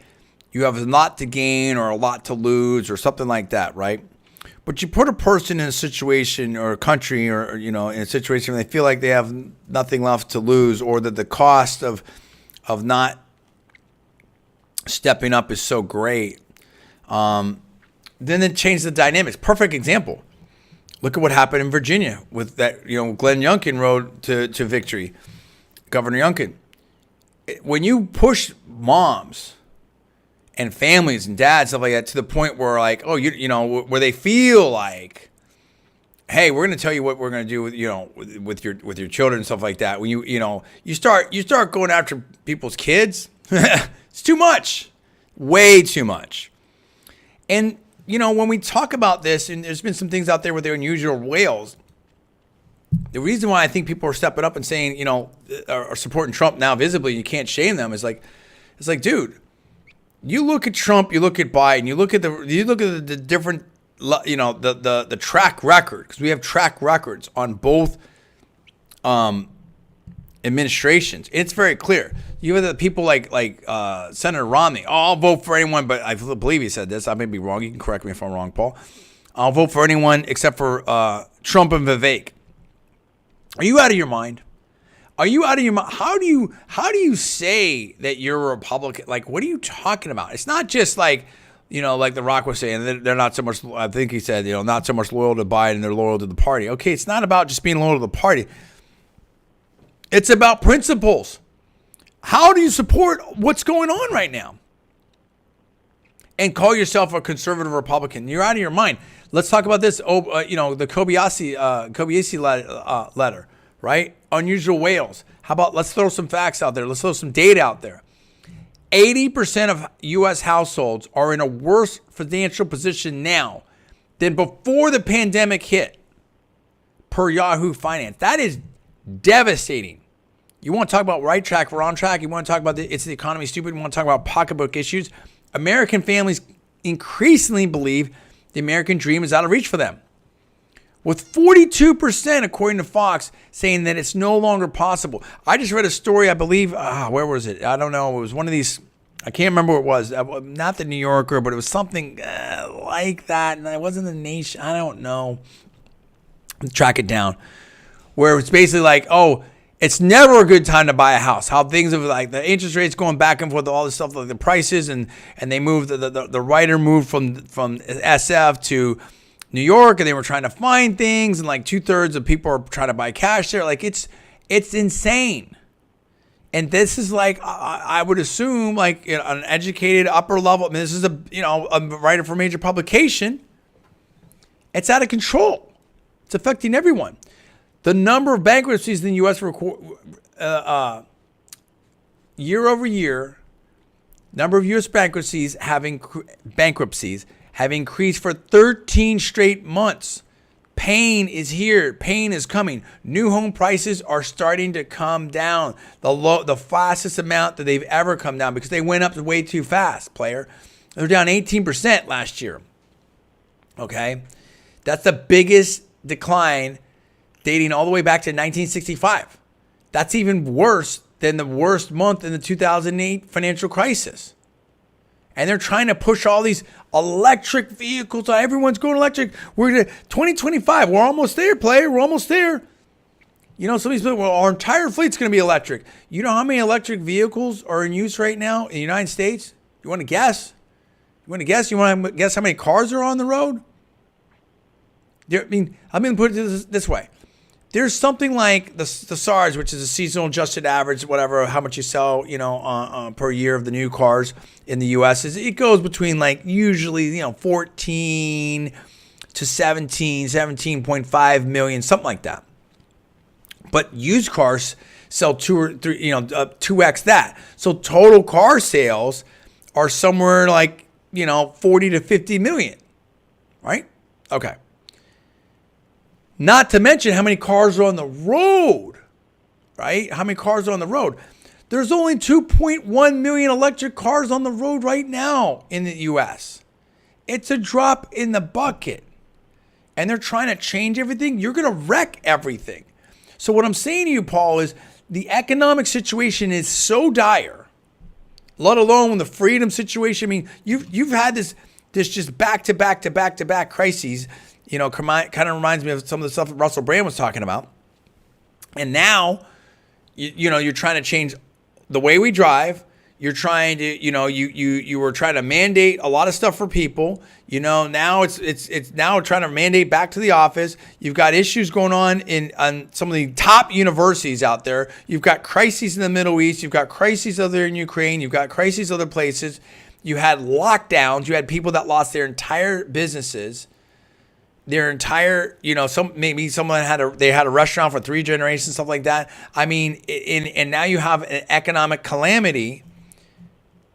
you have a lot to gain or a lot to lose or something like that, right? But you put a person in a situation or a country or in a situation where they feel like they have nothing left to lose or that the cost of not stepping up is so great, then it changes the dynamics. Perfect example. Look at what happened in Virginia with that, Glenn Youngkin road to victory. Governor Youngkin. When you push moms and families and dads, stuff like that, to the point where like, where they feel like, hey, we're going to tell you what we're going to do with your children and stuff like that. When you start going after people's kids, it's too much, way too much. And when we talk about this, and there's been some things out there with their unusual whales. The reason why I think people are stepping up and saying, are supporting Trump now visibly, you can't shame them, is like, it's like, dude, you look at Trump, you look at Biden, you look at the different, the track record, because we have track records on both administrations. It's very clear. You have the people like Senator Romney. Oh, I'll vote for anyone, but I believe he said this. I may be wrong. You can correct me if I'm wrong, Paul. I'll vote for anyone except for Trump and Vivek. Are you out of your mind? Are you out of your mind? How do you say that you're a Republican? Like, what are you talking about? It's not just like, like The Rock was saying, they're not so much, I think he said, not so much loyal to Biden, they're loyal to the party. Okay, it's not about just being loyal to the party. It's about principles. How do you support what's going on right now? And call yourself a conservative Republican? You're out of your mind. Let's talk about this. The Kobayashi letter, right? Unusual whales. How about, let's throw some facts out there. Let's throw some data out there. 80% of U.S. households are in a worse financial position now than before the pandemic hit, per Yahoo Finance. That is devastating. You want to talk about right track, wrong track? You want to talk about it's the economy stupid? You want to talk about pocketbook issues? American families increasingly believe the American dream is out of reach for them, with 42%, according to Fox, saying that it's no longer possible. I just read a story, I believe, where was it? I don't know. It was one of these, I can't remember what it was. Not the New Yorker, but it was something like that. And it wasn't the Nation. I don't know. Track it down. Where it's basically like, it's never a good time to buy a house. How things have, like, the interest rates going back and forth, all this stuff, like the prices, and they moved, the writer moved from SF to New York, and they were trying to find things, and like 2/3 of people are trying to buy cash there. Like, it's insane. And this is like, I would assume, like, an educated upper level. I mean, this is a writer for a major publication. It's out of control. It's affecting everyone. The number of bankruptcies in the U.S. Year over year, number of U.S. bankruptcies have increased for 13 straight months. Pain is here. Pain is coming. New home prices are starting to come down. The fastest amount that they've ever come down, because they went up way too fast, player. They're down 18% last year. Okay? That's the biggest decline dating all the way back to 1965. That's even worse than the worst month in the 2008 financial crisis. And they're trying to push all these electric vehicles. Everyone's going electric. We're going to 2025. We're almost there, player. We're almost there. Somebody's like, well, our entire fleet's going to be electric. You know how many electric vehicles are in use right now in the United States? You want to guess? You want to guess how many cars are on the road? I'm going to put it this way. There's something like the SARS, which is a seasonal adjusted average, whatever, how much you sell, per year of the new cars in the U.S. It goes between, like, usually, 14 to 17.5 million, something like that. But used cars sell 2x that. So total car sales are somewhere like, 40 to 50 million, right? Okay. Not to mention how many cars are on the road, right? How many cars are on the road? There's only 2.1 million electric cars on the road right now in the U.S. It's a drop in the bucket. And they're trying to change everything. You're going to wreck everything. So what I'm saying to you, Paul, is the economic situation is so dire, let alone the freedom situation. I mean, you've had this just back-to-back crises. Kind of reminds me of some of the stuff that Russell Brand was talking about. And now, you're trying to change the way we drive. You're trying to, you were trying to mandate a lot of stuff for people. Now it's now trying to mandate back to the office. You've got issues going on some of the top universities out there. You've got crises in the Middle East. You've got crises over there in Ukraine. You've got crises other places. You had lockdowns. You had people that lost their entire businesses. Their entire, someone had a restaurant for 3 generations, stuff like that. I mean, and now you have an economic calamity.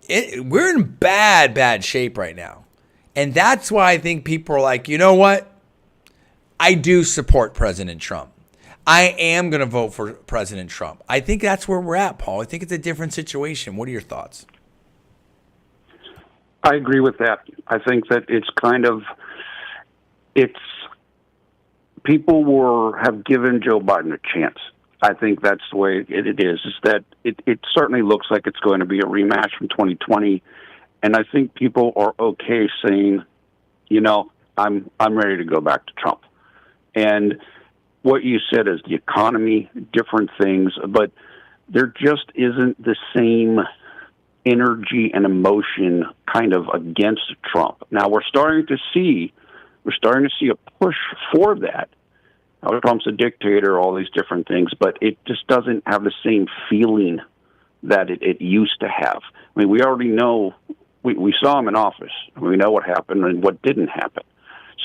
We're in bad shape right now. And that's why I think people are like, you know what? I do support President Trump. I am going to vote for President Trump. I think that's where we're at, Paul. I think it's a different situation. What are your thoughts? I agree with that. I think that it's people have given Joe Biden a chance. I think that's the way it is that it certainly looks like it's going to be a rematch from 2020. And I think people are okay saying, I'm ready to go back to Trump. And what you said is the economy, different things, but there just isn't the same energy and emotion kind of against Trump. Now we're starting to see a push for that. Now, Trump's a dictator, all these different things, but it just doesn't have the same feeling that it used to have. I mean, we already know, we saw him in office. We know what happened and what didn't happen.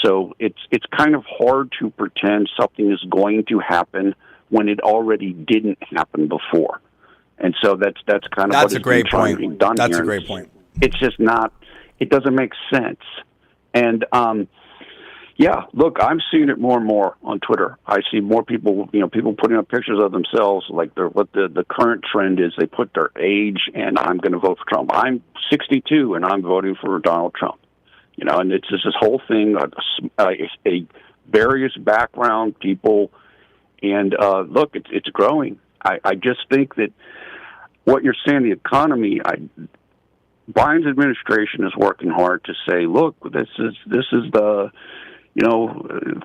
So it's kind of hard to pretend something is going to happen when it already didn't happen before. And so that's kind of That's what a great point. Done That's here. a great point. It's just not. It doesn't make sense. And yeah, look, I'm seeing it more and more on Twitter. I see more people, people putting up pictures of themselves, like what the current trend is. They put their age, and I'm going to vote for Trump. I'm 62, and I'm voting for Donald Trump. And it's just this whole thing, a various background people, and look, it's growing. I just think that what you're saying, the economy, Biden's administration is working hard to say, look, this is the,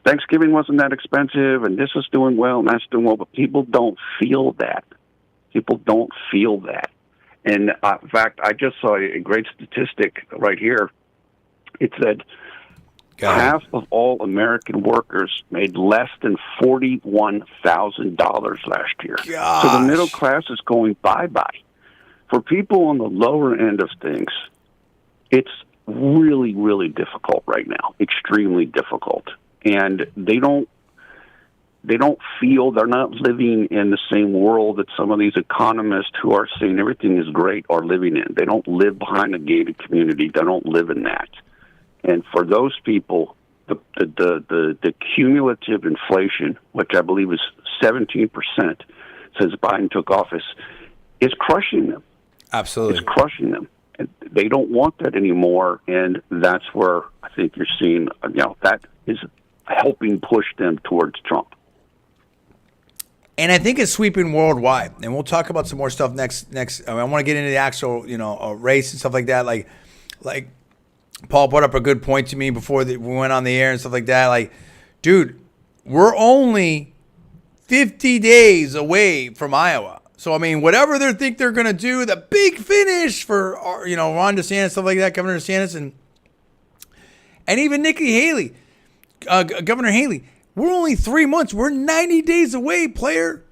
Thanksgiving wasn't that expensive, and this is doing well, and that's doing well, but people don't feel that. People don't feel that. And in fact, I just saw a great statistic right here. It said half of all American workers made less than $41,000 last year. Gosh. So the middle class is going bye-bye. For people on the lower end of things, it's really, really difficult right now, extremely difficult. And they don't feel, they're not living in the same world that some of these economists who are saying everything is great are living in. They don't live behind a gated community. They don't live in that. And for those people, the cumulative inflation, which I believe is 17% since Biden took office, is crushing them. Absolutely. It's crushing them. And they don't want that anymore, and that's where I think you're seeing, that is helping push them towards Trump. And I think it's sweeping worldwide. And we'll talk about some more stuff next. I want to get into the actual, race and stuff like that. Like Paul brought up a good point to me before we went on the air and stuff like that. Like, dude, we're only 50 days away from Iowa. So, I mean, whatever they think they're going to do, the big finish for, Ron DeSantis, stuff like that, Governor DeSantis, and even Nikki Haley, Governor Haley, we're only 3 months. We're 90 days away, player.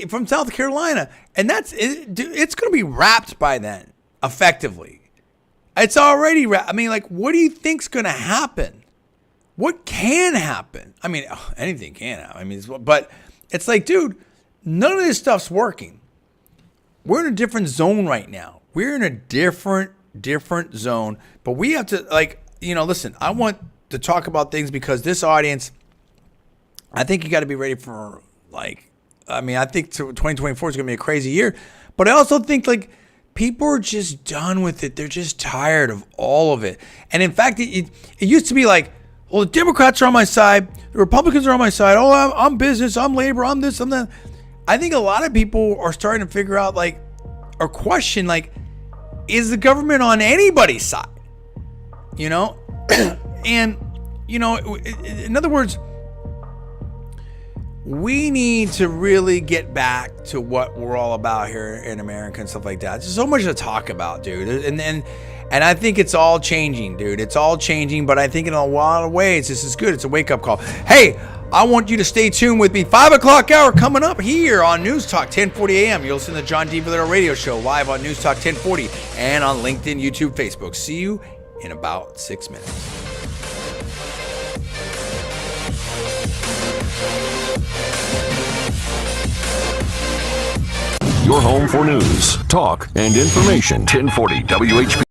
From South Carolina. And it's going to be wrapped by then, effectively. It's already wrapped. I mean, what do you think's going to happen? What can happen? I mean, anything can happen. But it's like, dude, none of this stuff's working. We're in a different zone right now. We're in a different zone. But we have to, listen, I want to talk about things because this audience, I think you got to be ready for, I think 2024 is going to be a crazy year. But I also think, people are just done with it. They're just tired of all of it. And in fact, it used to be like, well, the Democrats are on my side. The Republicans are on my side. Oh, I'm business. I'm labor. I'm this. I'm that. I think a lot of people are starting to figure out, or question, is the government on anybody's side? And, in other words, we need to really get back to what we're all about here in America and stuff like that. There's so much to talk about, dude. And I think it's all changing, dude. It's all changing, but I think in a lot of ways, this is good. It's a wake-up call. Hey, I want you to stay tuned with me. 5 o'clock hour coming up here on Newstalk 1040 AM. You'll listen to the John D. Villarreal radio show live on Newstalk 1040 and on LinkedIn, YouTube, Facebook. See you in about 6 minutes. Your home for news, talk, and information. 1040 WHP.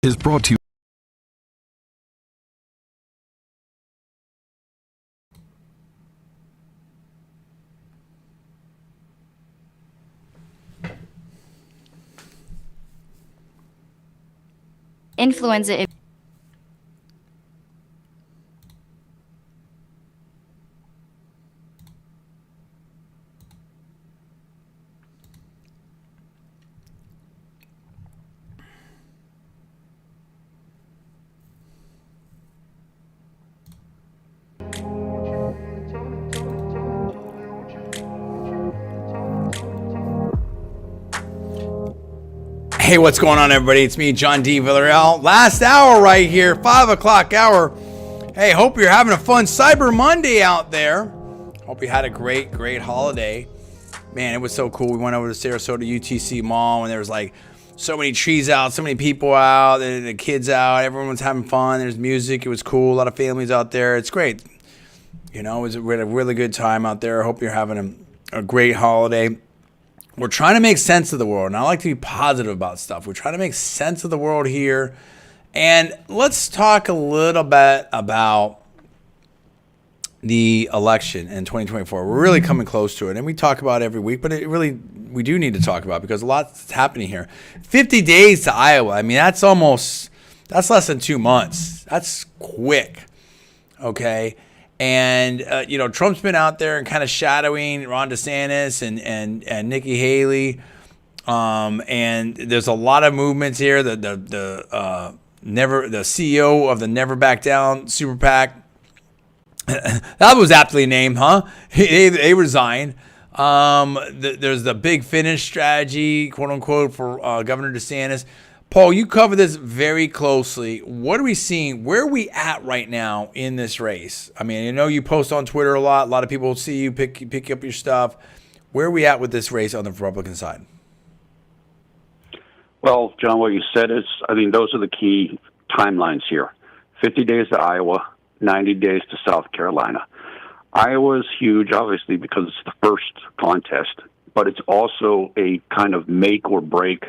is brought to you. Influenza. Hey, what's going on, everybody? It's me, John D. Villarreal. Last hour right here, 5 o'clock hour. Hey, hope you're having a fun Cyber Monday out there. Hope you had a great holiday. Man, it was so cool. We went over to Sarasota UTC Mall, and there was like so many trees out, so many people out, the kids out. Everyone was having fun. There's music. It was cool. A lot of families out there. It's great. You know, we had a really good time out there. I hope you're having a great holiday. We're trying to make sense of the world, and I like to be positive about stuff. We're trying to make sense of the world here. And let's talk a little bit about the election in 2024. We're really coming close to it, and we talk about it every week, but we do need to talk about it because a lot's happening here. 50 days to Iowa. I mean, that's less than 2 months. That's quick, okay? And, Trump's been out there and kind of shadowing Ron DeSantis and Nikki Haley. And there's a lot of movements here. The CEO of the Never Back Down Super PAC, that was aptly named, huh? They resigned. There's the big finish strategy, quote unquote, for Governor DeSantis. Paul, you cover this very closely. What are we seeing? Where are we at right now in this race? I mean, I know you post on Twitter a lot. A lot of people see you pick up your stuff. Where are we at with this race on the Republican side? Well, John, what you said is, I mean, those are the key timelines here. 50 days to Iowa, 90 days to South Carolina. Iowa is huge, obviously, because it's the first contest, but it's also a kind of make or break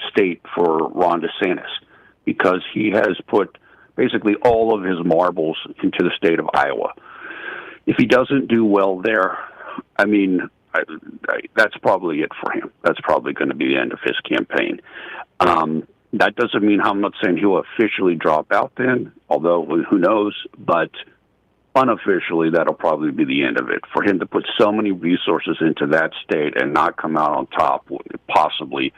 state for Ron DeSantis because he has put basically all of his marbles into the state of Iowa. If he doesn't do well there, I mean, that's probably it for him. That's probably going to be the end of his campaign. That doesn't mean, I'm not saying he'll officially drop out then, although who knows, but unofficially that'll probably be the end of it. For him to put so many resources into that state and not come out on top possibly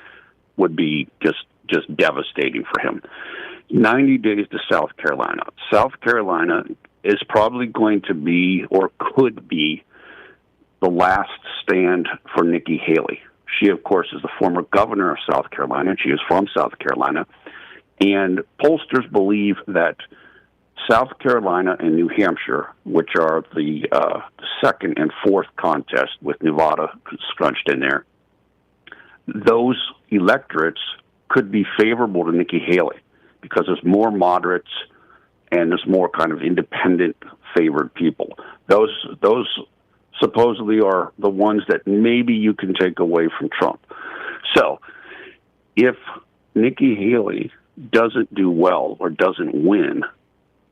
would be just devastating for him. 90 days to South Carolina. South Carolina is probably going to be, or could be, the last stand for Nikki Haley. She, of course, is the former governor of South Carolina, and she is from South Carolina. And pollsters believe that South Carolina and New Hampshire, which are the second and fourth contest with Nevada scrunched in there, those electorates could be favorable to Nikki Haley because there's more moderates and there's more kind of independent favored people. Those supposedly are the ones that maybe you can take away from Trump. So if Nikki Haley doesn't do well or doesn't win,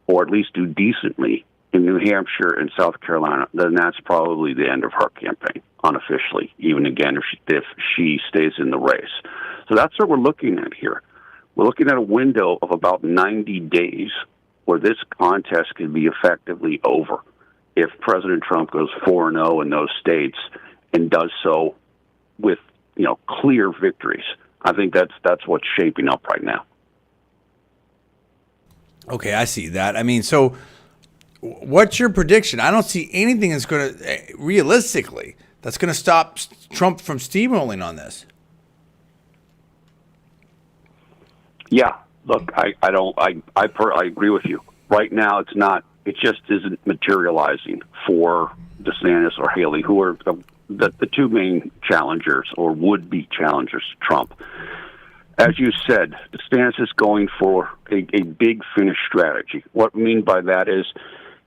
or at least do decently in New Hampshire and South Carolina, then that's probably the end of her campaign, unofficially, even again if she stays in the race. So that's what we're looking at here. We're looking at a window of about 90 days where this contest can be effectively over if President Trump goes 4-0 in those states and does so with, clear victories. I think that's what's shaping up right now. Okay, I see that. I mean, so what's your prediction? I don't see anything that's going to, realistically, that's going to stop Trump from steamrolling on this. Yeah, look, I agree with you. Right now, it just isn't materializing for DeSantis or Haley, who are the two main challengers or would-be challengers to Trump. As you said, DeSantis is going for a big finish strategy. What I mean by that is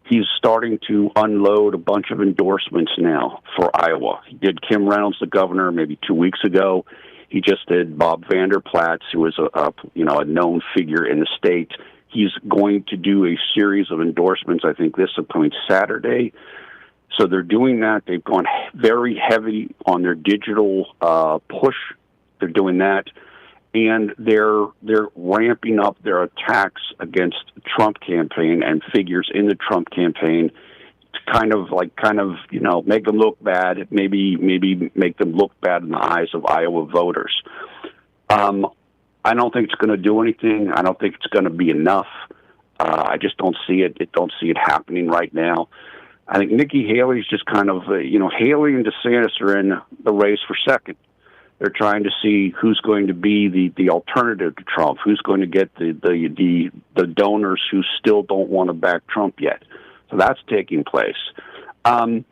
he's starting to unload a bunch of endorsements now for Iowa. He did Kim Reynolds, the governor, maybe 2 weeks ago. He just did Bob Vander Plaats, who was a known figure in the state. He's going to do a series of endorsements, I think, this upcoming Saturday. So they're doing that. They've gone very heavy on their digital push. They're doing that. And they're ramping up their attacks against the Trump campaign and figures in the Trump campaign to kind of make them look bad, maybe make them look bad in the eyes of Iowa voters. I don't think it's going to do anything. I don't think it's going to be enough. I just don't see it. Don't see it happening right now. I think Nikki Haley's just kind of, Haley and DeSantis are in the race for second. They're trying to see who's going to be the alternative to Trump, who's going to get the donors who still don't want to back Trump yet. So that's taking place. But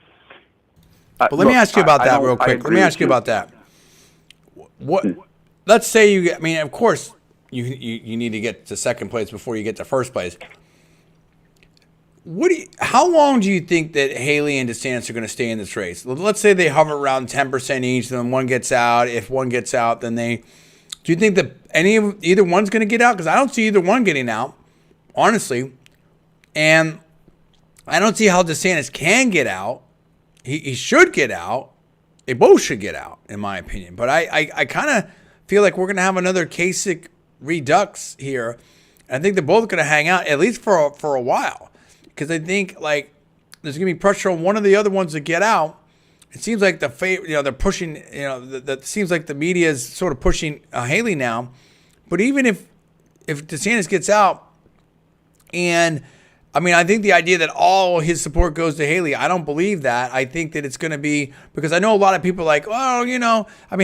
let me ask you about that real quick. Let me ask you about that. What? Let's say you get. I mean, of course, you need to get to second place before you get to first place. How long do you think that Haley and DeSantis are going to stay in this race? Let's say they hover around 10% each, then one gets out. If one gets out, then do you think that either one's going to get out? Because I don't see either one getting out, honestly. And I don't see how DeSantis can get out. He should get out. They both should get out, in my opinion. But I kind of feel like we're going to have another Kasich redux here. I think they're both going to hang out, at least for a while. Because I think there's going to be pressure on one of the other ones to get out. It seems like they're pushing. That seems like the media is sort of pushing Haley now. But even if DeSantis gets out, and I mean, I think the idea that all his support goes to Haley, I don't believe that. I think that it's going to be, because I know a lot of people are like, oh, I mean,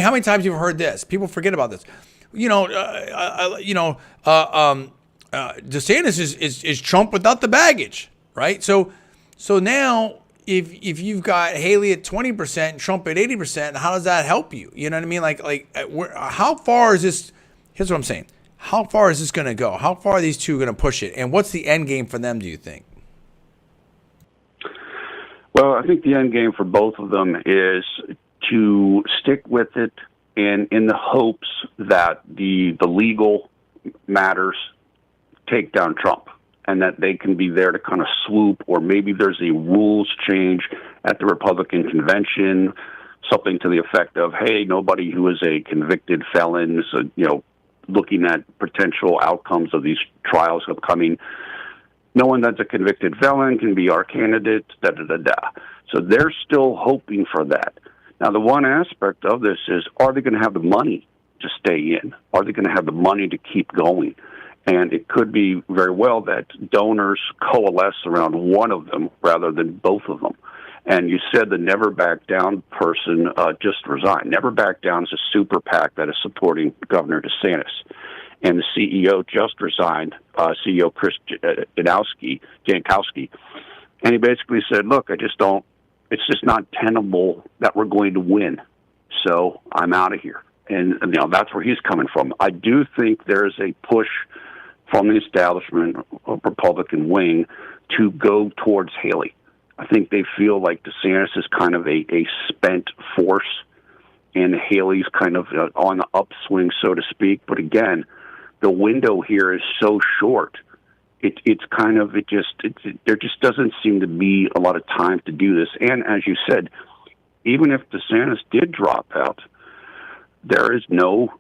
how many times you've heard this? People forget about this. DeSantis is Trump without the baggage. Right, so now if you've got Haley at 20% and Trump at 80%, how does that help you? You know what I mean? How far is this? Here's what I'm saying: how far is this going to go? How far are these two going to push it? And what's the end game for them? Do you think? Well, I think the end game for both of them is to stick with it, and in the hopes that the legal matters take down Trump, and that they can be there to kind of swoop, or maybe there's a rules change at the Republican convention, something to the effect of, hey, nobody who is a convicted felon is, looking at potential outcomes of these trials upcoming. No one that's a convicted felon can be our candidate, da-da-da-da. So they're still hoping for that. Now, the one aspect of this is, are they going to have the money to stay in? Are they going to have the money to keep going? And it could be very well that donors coalesce around one of them rather than both of them. And you said the Never Back Down person just resigned. Never Back Down is a super PAC that is supporting Governor DeSantis. And the CEO just resigned, CEO Chris Jankowski. And he basically said, look, it's just not tenable that we're going to win. So I'm out of here. And that's where he's coming from. I do think there's a push from the establishment of Republican wing to go towards Haley. I think they feel like DeSantis is kind of a spent force, and Haley's kind of on the upswing, so to speak. But again, the window here is so short. There just doesn't seem to be a lot of time to do this. And as you said, even if DeSantis did drop out, there is no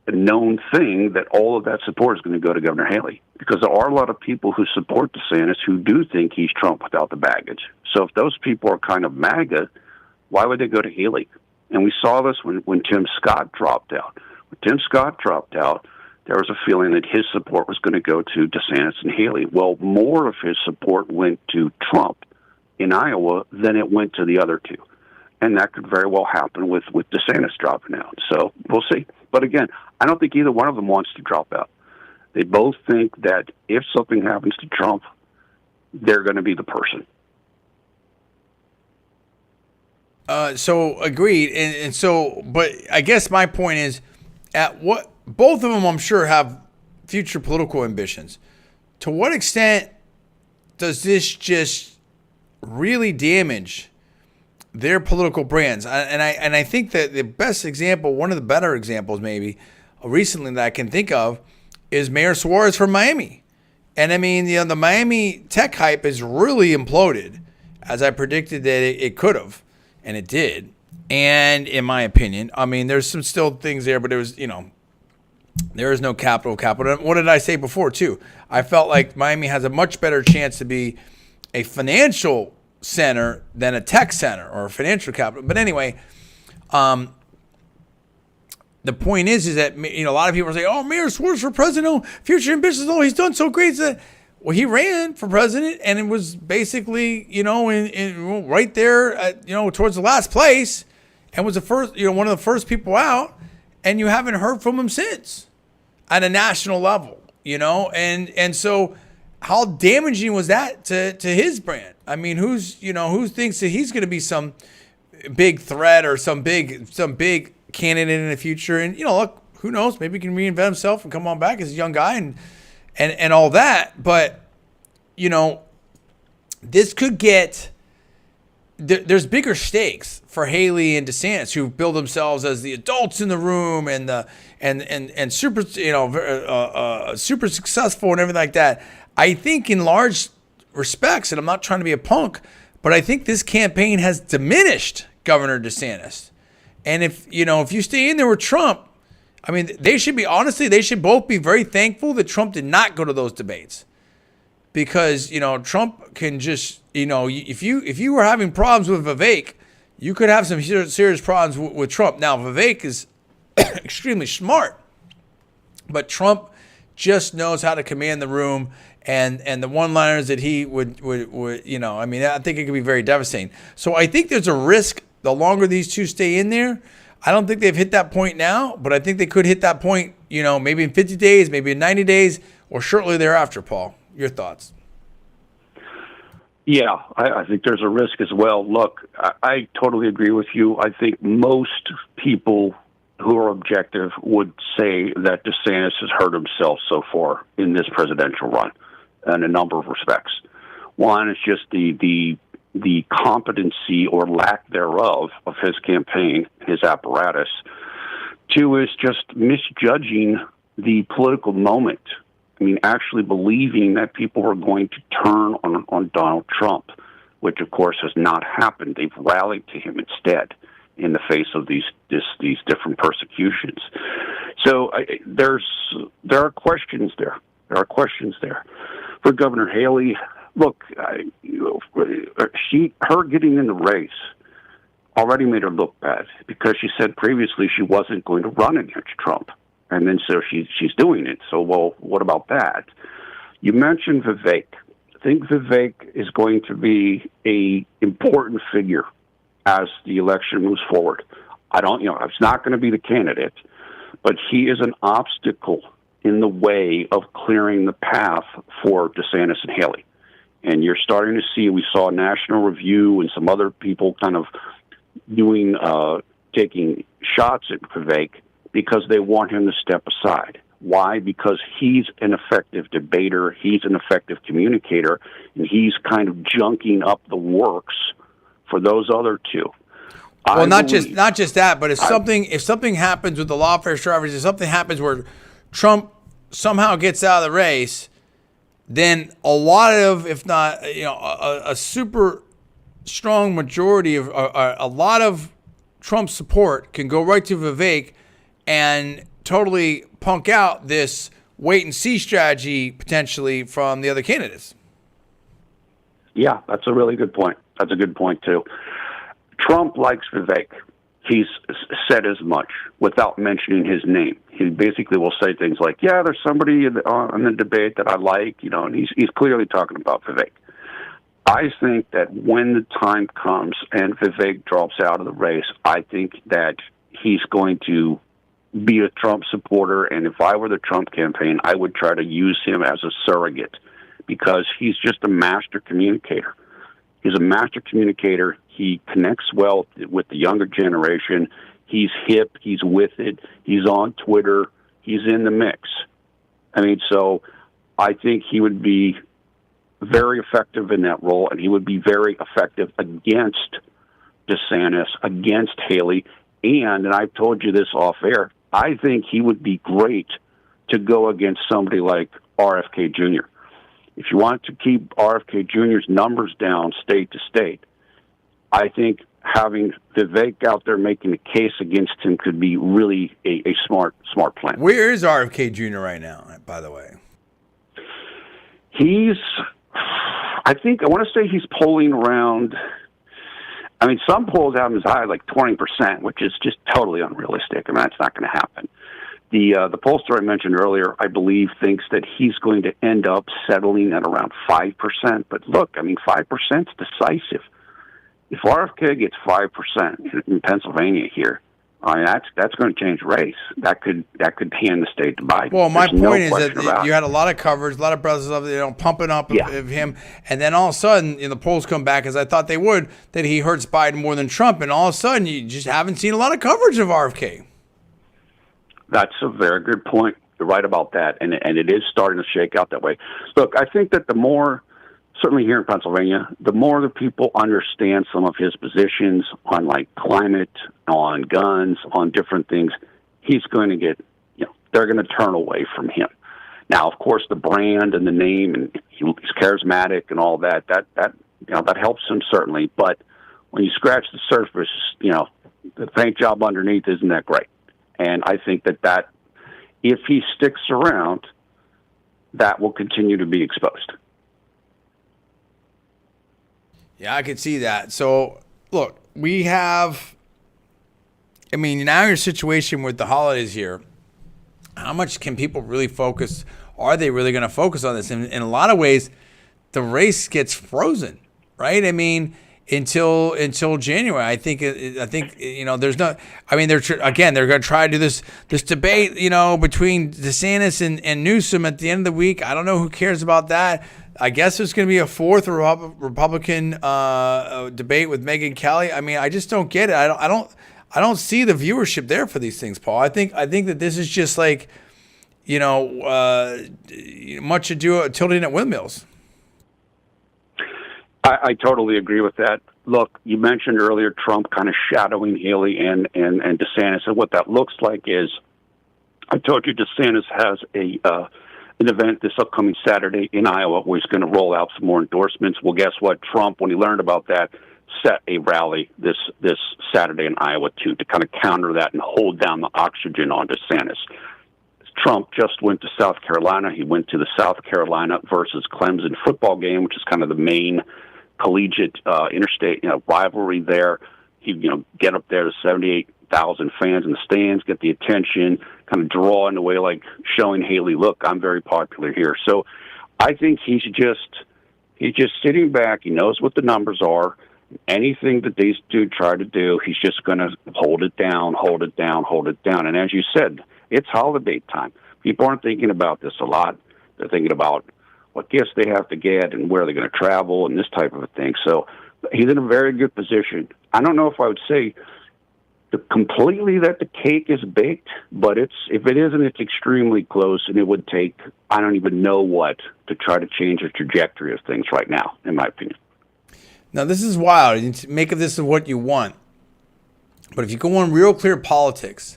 known thing that all of that support is going to go to Governor Haley, because there are a lot of people who support DeSantis who do think he's Trump without the baggage. So if those people are kind of MAGA, why would they go to Haley? And we saw this when Tim Scott dropped out. When Tim Scott dropped out, there was a feeling that his support was going to go to DeSantis and Haley. Well, more of his support went to Trump in Iowa than it went to the other two. And that could very well happen with DeSantis dropping out. So we'll see. But again, I don't think either one of them wants to drop out. They both think that if something happens to Trump, they're going to be the person. So agreed. And so, but I guess my point is, both of them, I'm sure, have future political ambitions. To what extent does this just really damage their political brands. And I think that the best example, one of the better examples maybe recently that I can think of, is Mayor Suarez from Miami. And I mean, the Miami tech hype has really imploded, as I predicted that it could have, and it did. And in my opinion, I mean, there's some still things there, but it was, there is no capital. What did I say before too? I felt like Miami has a much better chance to be a financial center than a tech center or a financial capital. But anyway, the point is that a lot of people say, "Oh, Mayor Suarez for president, oh, future ambitions, oh, he's done so great." Well, he ran for president, and it was basically, in right there, towards the last place, and was the first, one of the first people out, and you haven't heard from him since, at a national level, and so how damaging was that to his brand? I mean, who thinks that he's going to be some big threat or some big candidate in the future? And look, who knows? Maybe he can reinvent himself and come on back as a young guy and all that. But this could get. There's bigger stakes for Haley and DeSantis, who build themselves as the adults in the room and super super successful and everything like that. I think in large respects, and I'm not trying to be a punk, but I think this campaign has diminished Governor DeSantis. And if you stay in there with Trump, I mean, they should both be very thankful that Trump did not go to those debates, because Trump can just if you were having problems with Vivek, you could have some serious problems with Trump. Now Vivek is extremely smart, but Trump just knows how to command the room, and the one-liners that he would I mean, I think it could be very devastating. So I think there's a risk the longer these two stay in there. I don't think they've hit that point now, but I think they could hit that point, maybe in 50 days, maybe in 90 days, or shortly thereafter. Paul, your thoughts? Yeah, I think there's a risk as well. Look, I totally agree with you. I think most people who are objective would say that DeSantis has hurt himself so far in this presidential run in a number of respects. One is just the competency or lack thereof of his campaign, his apparatus. Two is just misjudging the political moment. I mean, actually believing that people are going to turn on Donald Trump, which of course has not happened. They've rallied to him instead in the face of these different persecutions. So there are questions there. There are questions there. For Governor Haley, look, her getting in the race already made her look bad, because she said previously she wasn't going to run against Trump. And then so she's doing it. So, well, what about that? You mentioned Vivek. I think Vivek is going to be a important figure as the election moves forward. It's not going to be the candidate, but he is an obstacle in the way of clearing the path for DeSantis and Haley. And you're starting to see, we saw National Review and some other people kind of taking shots at Vivek, because they want him to step aside. Why? Because he's an effective debater, he's an effective communicator, and he's kind of junking up the works for those other two. Well, not just that, but if something happens with the lawfare drivers, if something happens where Trump somehow gets out of the race, then a lot of, if not a super strong majority of a lot of Trump's support can go right to Vivek and totally punk out this wait-and-see strategy potentially from the other candidates. Yeah, that's a really good point. That's a good point, too. Trump likes Vivek. He's said as much without mentioning his name. He basically will say things like, yeah, there's somebody in the debate that I like, and he's clearly talking about Vivek. I think that when the time comes and Vivek drops out of the race, I think that he's going to be a Trump supporter, and if I were the Trump campaign, I would try to use him as a surrogate, because he's just a master communicator. He's a master communicator. He connects well with the younger generation. He's hip. He's with it. He's on Twitter. He's in the mix. I mean, so I think he would be very effective in that role, and he would be very effective against DeSantis against Haley. And I've told you this off air, I think he would be great to go against somebody like RFK Jr. If you want to keep RFK Jr.'s numbers down state to state, I think having Vivek out there making a case against him could be really a smart plan. Where is RFK Jr. right now, by the way? I want to say he's polling around, I mean, some polls have him as high as like 20%, which is just totally unrealistic. I mean, that's not going to happen. The pollster I mentioned earlier, I believe, thinks that he's going to end up settling at around 5%. But look, I mean, 5% is decisive. If RFK gets 5% in Pennsylvania here, I mean, that's going to change the race. That could hand the state to Biden. Well, my There's no point is question that about you it. had a lot of coverage, a lot of brothers of pumping up of him, and then all of a sudden, the polls come back, as I thought they would, that he hurts Biden more than Trump, and all of a sudden, you just haven't seen a lot of coverage of RFK. That's a very good point. You're right about that, and it is starting to shake out that way. Look, I think that the more, certainly here in Pennsylvania, the more the people understand some of his positions on like climate, on guns, on different things, he's going to get, they're going to turn away from him. Now, of course, the brand and the name, and he's charismatic and all that helps him certainly. But when you scratch the surface, the paint job underneath isn't that great. And I think that if he sticks around, that will continue to be exposed. Yeah, I could see that. So, look, we have, now your situation with the holidays here, how much can people really focus? Are they really going to focus on this? In a lot of ways, the race gets frozen, right? Until January. I think there's no. They're going to try to do this debate, between DeSantis and Newsom at the end of the week. I don't know who cares about that. I guess there's going to be a fourth Republican debate with Megyn Kelly. I just don't get it. I don't see the viewership there for these things, Paul. I think that this is just like, much ado tilting at windmills. I totally agree with that. Look, you mentioned earlier Trump kind of shadowing Haley and DeSantis, and what that looks like is, I told you DeSantis has an event this upcoming Saturday in Iowa where he's going to roll out some more endorsements. Well, guess what? Trump, when he learned about that, set a rally this Saturday in Iowa too, to kind of counter that and hold down the oxygen on DeSantis. Trump just went to South Carolina. He went to the South Carolina versus Clemson football game, which is kind of the main collegiate interstate rivalry there. He get up there to 78,000 fans in the stands, get the attention, kind of draw in a way like showing Haley, look, I'm very popular here. So I think he's just sitting back. He knows what the numbers are. Anything that these two try to do, he's just going to hold it down. And as you said, it's holiday time. People aren't thinking about this a lot. They're thinking about what gifts they have to get and where they're going to travel and this type of a thing. So he's in a very good position. I don't know if I would say completely that the cake is baked, but if it isn't, it's extremely close, and it would take, I don't even know what, to try to change the trajectory of things right now, in my opinion. Now, this is wild. You make of this what you want. But if you go on Real Clear Politics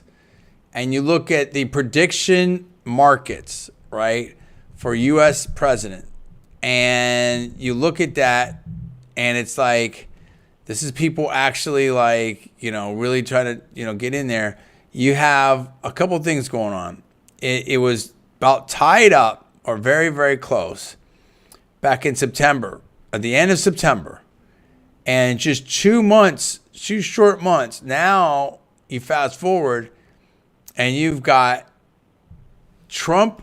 and you look at the prediction markets, right, for U.S. president, and you look at that, and it's like, this is people actually really trying to, get in there. You have a couple of things going on. It was about tied up or very, very close back in September, at the end of September. And just 2 short months, now you fast forward and you've got Trump,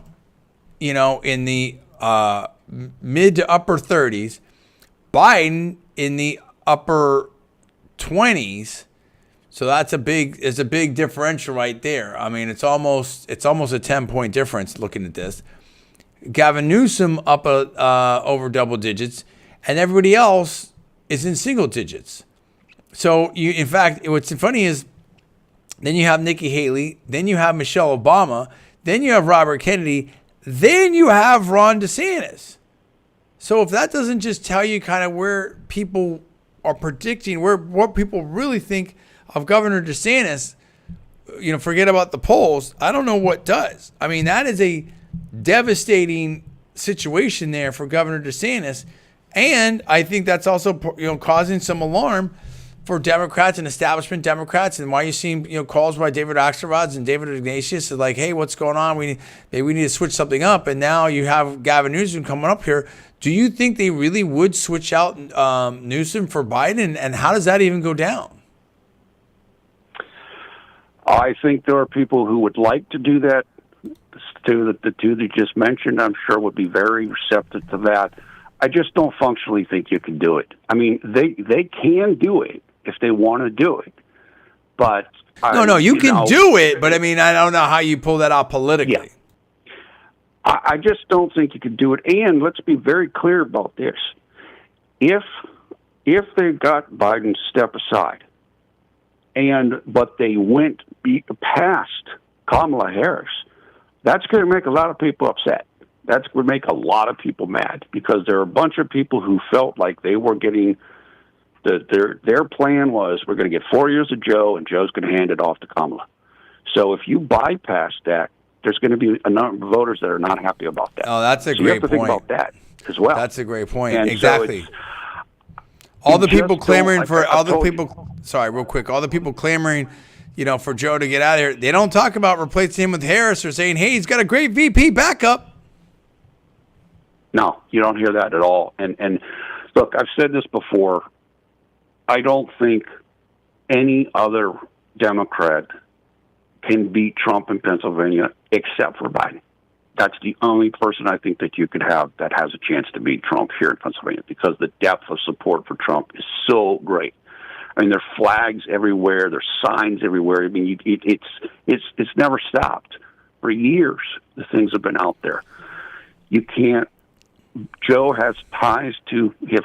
in the mid to upper 30s, Biden in the upper 20s. So that's a big differential right there. It's almost a 10-point difference looking at this. Gavin Newsom up over double digits, and everybody else is in single digits. So in fact, what's funny is, then you have Nikki Haley, then you have Michelle Obama, then you have Robert Kennedy, then you have Ron DeSantis. So if that doesn't just tell you kind of where people are predicting what people really think of Governor DeSantis, forget about the polls. I don't know what does. I mean, that is a devastating situation there for Governor DeSantis. And I think that's also, causing some alarm for Democrats and establishment Democrats, and why you see calls by David Axelrod and David Ignatius like, hey, what's going on? Maybe we need to switch something up. And now you have Gavin Newsom coming up here. Do you think they really would switch out Newsom for Biden? And how does that even go down? I think there are people who would like to do that. The two that you just mentioned, I'm sure, would be very receptive to that. I just don't functionally think you can do it. I mean, they can do it if they want to do it, but you can do it. But I mean, I don't know how you pull that out politically. Yeah. I just don't think you can do it. And let's be very clear about this: if they got Biden to step aside, but they went past Kamala Harris, that's going to make a lot of people upset. That's going to make a lot of people mad, because there are a bunch of people who felt like they were getting their plan was, we're going to get 4 years of Joe, and Joe's going to hand it off to Kamala. So if you bypass that, there's going to be a number of voters that are not happy about that. Oh, that's a great point. You have to think about that as well. That's a great point. And exactly. So all the people clamoring for sorry, real quick. All the people clamoring, for Joe to get out of here. They don't talk about replacing him with Harris or saying, hey, he's got a great VP backup. No, you don't hear that at all. And look, I've said this before. I don't think any other Democrat can beat Trump in Pennsylvania except for Biden. That's the only person I think that you could have that has a chance to beat Trump here in Pennsylvania, because the depth of support for Trump is so great. I mean, there are flags everywhere, there's signs everywhere. I mean, it's never stopped. For years, the things have been out there. You can't. Joe has ties to, he has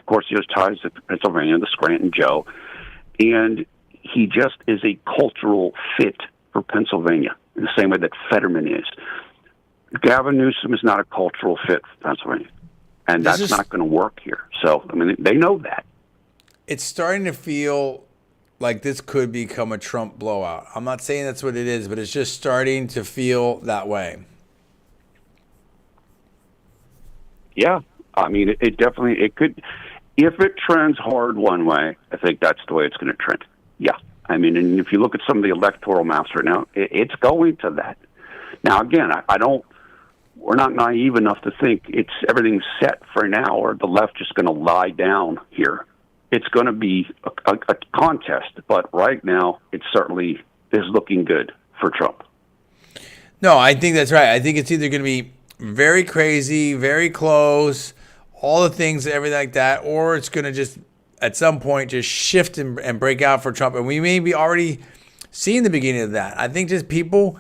ties to Pennsylvania, the Scranton Joe, and he just is a cultural fit for Pennsylvania in the same way that Fetterman is. Gavin Newsom is not a cultural fit for Pennsylvania, and that's not going to work here. So, I mean, they know that. It's starting to feel like this could become a Trump blowout. I'm not saying that's what it is, but it's just starting to feel that way. Yeah, I mean, it could, if it trends hard one way, I think that's the way it's going to trend. Yeah, I mean, and if you look at some of the electoral maps right now, it's going to that. Now, again, we're not naive enough to think everything's set for now, or the left just going to lie down here. It's going to be a contest, but right now, it certainly is looking good for Trump. No, I think that's right. I think it's either going to be very crazy, very close, all the things, everything like that, or it's going to just, at some point, just shift and break out for Trump. And we may be already seeing the beginning of that. I think just people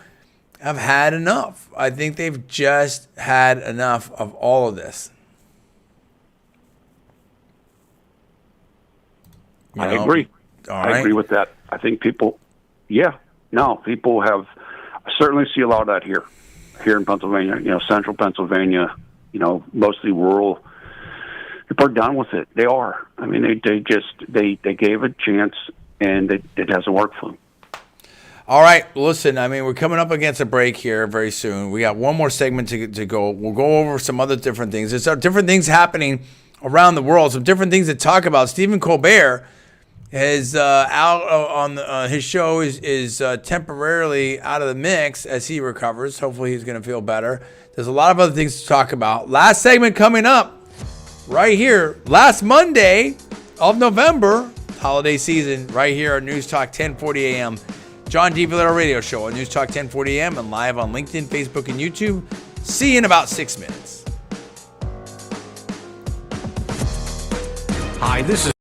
have had enough. I think they've just had enough of all of this. I agree. I agree with that. I think people have, I certainly see a lot of that here in Pennsylvania, central Pennsylvania, mostly rural. People are done with it. They are. I mean, they gave a chance, and it hasn't worked for them. All right, listen, I mean, we're coming up against a break here very soon. We got one more segment to go. We'll go over some other different things. There's different things happening around the world, some different things to talk about. Stephen Colbert is out on his show is temporarily out of the mix as he recovers. Hopefully he's going to feel better. There's a lot of other things to talk about. Last segment coming up right here. Last Monday of November, holiday season, right here on Newstalk 1040 AM. John D. Villarreal Radio Show on Newstalk 1040 AM and live on LinkedIn, Facebook, and YouTube. See you in about 6 minutes. Hi, this is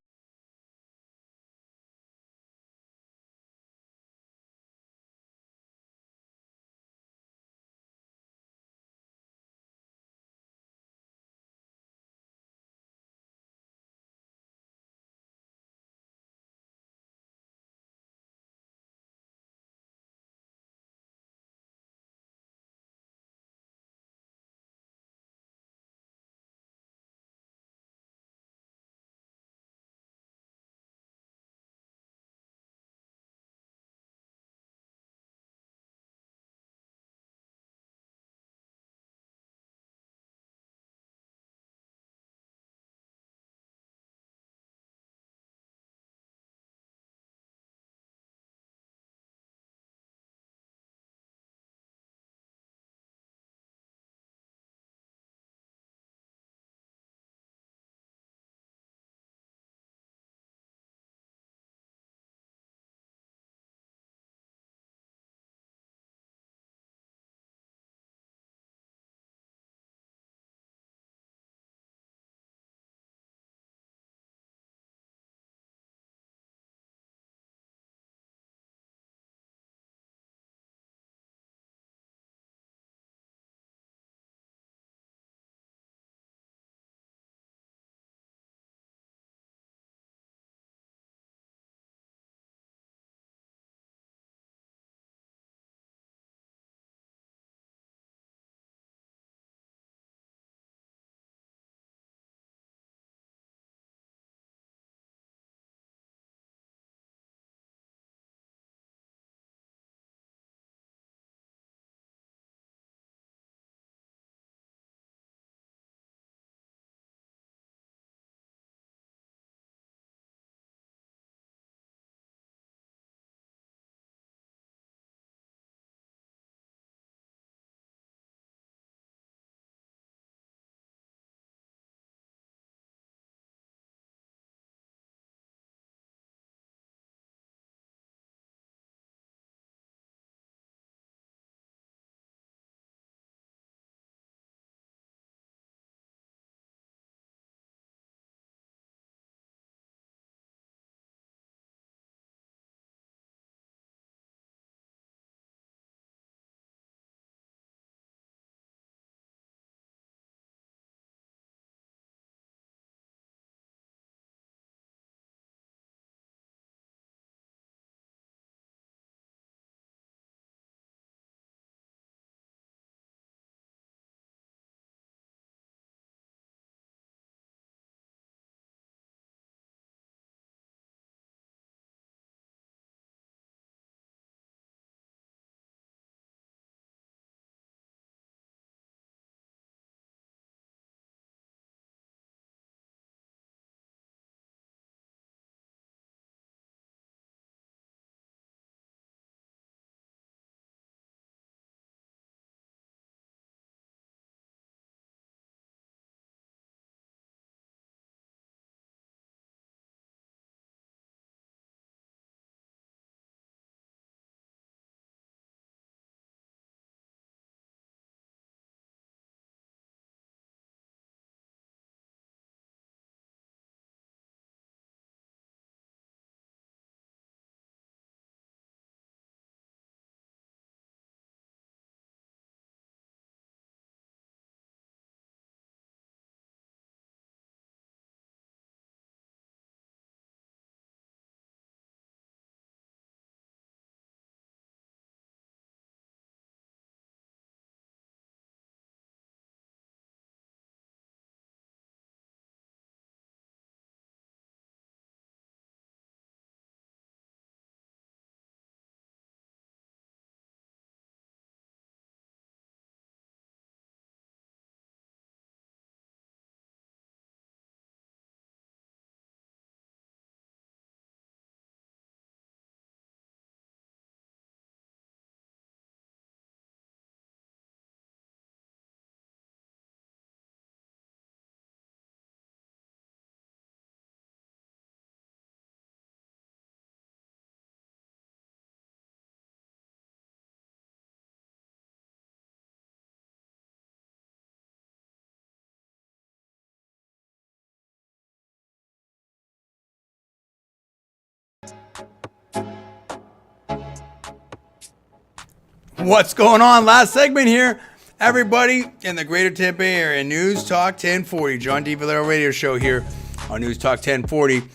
What's going on? Last segment here. Everybody in the greater Tampa area, News Talk 1040, John D. Villarreal radio show here on News Talk 1040. Hey,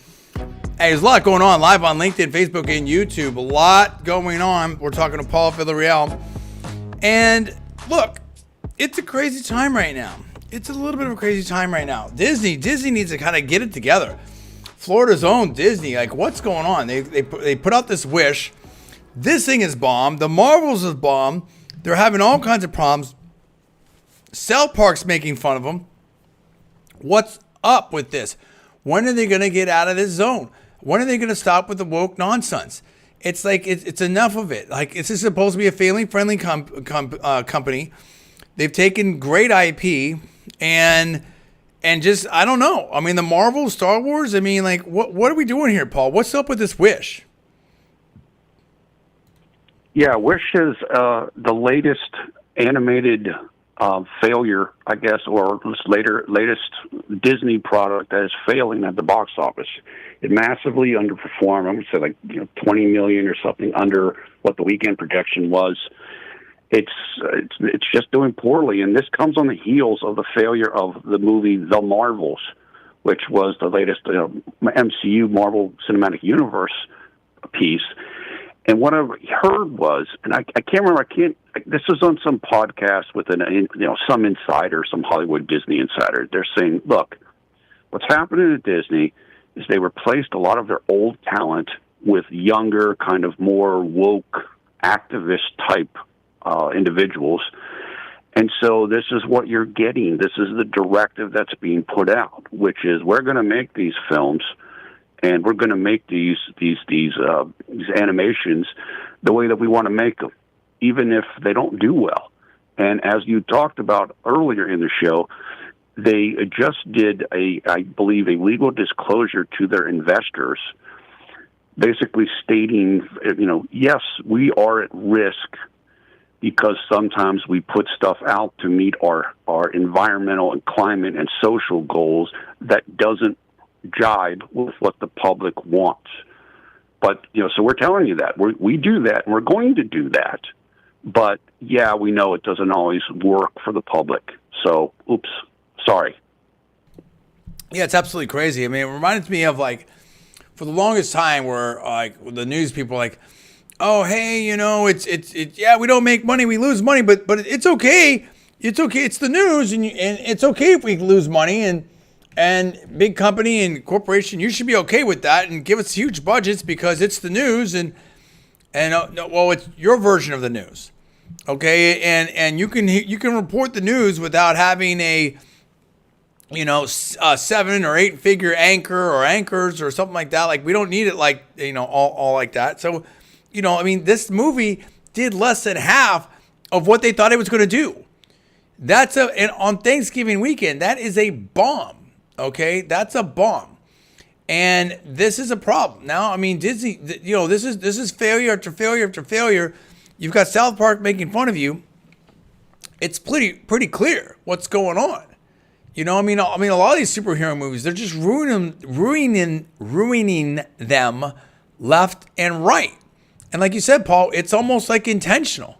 there's a lot going on live on LinkedIn, Facebook, and YouTube. A lot going on. We're talking to Paul Villarreal. And look, it's a crazy time right now. It's a little bit of a crazy time right now. Disney needs to kind of get it together. Florida's own Disney, like what's going on? They put out this Wish. This thing is bombed. The Marvels is bombed. They're having all kinds of problems. South Park's making fun of them. What's up with this? When are they going to get out of this zone? When are they going to stop with the woke nonsense? It's like it's enough of it. Like this is supposed to be a family-friendly company. They've taken great IP and just I don't know. I mean, the Marvel, Star Wars. I mean, like what are we doing here, Paul? What's up with this Wish? Yeah, Wish is the latest animated failure, I guess, or this latest Disney product that is failing at the box office. It massively underperformed. I'm going to say like 20 million or something under what the weekend projection was. It's just doing poorly, and this comes on the heels of the failure of the movie The Marvels, which was the latest MCU Marvel Cinematic Universe piece. And what I heard was, and I can't remember, this was on some podcast with some insider, some Hollywood Disney insider. They're saying, look, what's happening at Disney is they replaced a lot of their old talent with younger, kind of more woke, activist type individuals. And so this is what you're getting. This is the directive that's being put out, which is we're going to make these films and we're going to make these animations the way that we want to make them, even if they don't do well. And as you talked about earlier in the show, they just did I believe, a legal disclosure to their investors, basically stating, yes, we are at risk because sometimes we put stuff out to meet our environmental and climate and social goals that doesn't jibe with what the public wants. But, so we're telling you that. We do that, and we're going to do that. But, yeah, we know it doesn't always work for the public. So, oops, sorry. Yeah, it's absolutely crazy. I mean, it reminds me of, like, for the longest time where, like, the news people are like, oh, hey, yeah, we don't make money, we lose money, but it's okay. It's okay. It's the news, and it's okay if we lose money, and big company and corporation, you should be okay with that and give us huge budgets because it's the news and it's your version of the news, okay? And you can report the news without having a 7 or 8 figure anchor or anchors or something like that. Like we don't need it like all like that. So this movie did less than half of what they thought it was going to do. And on Thanksgiving weekend, that is a bomb. Okay, that's a bomb, and this is a problem. Now, I mean, Disney, this is failure after failure after failure. You've got South Park making fun of you. It's pretty clear what's going on. A lot of these superhero movies, they're just ruining them left and right. And like you said, Paul, it's almost like intentional.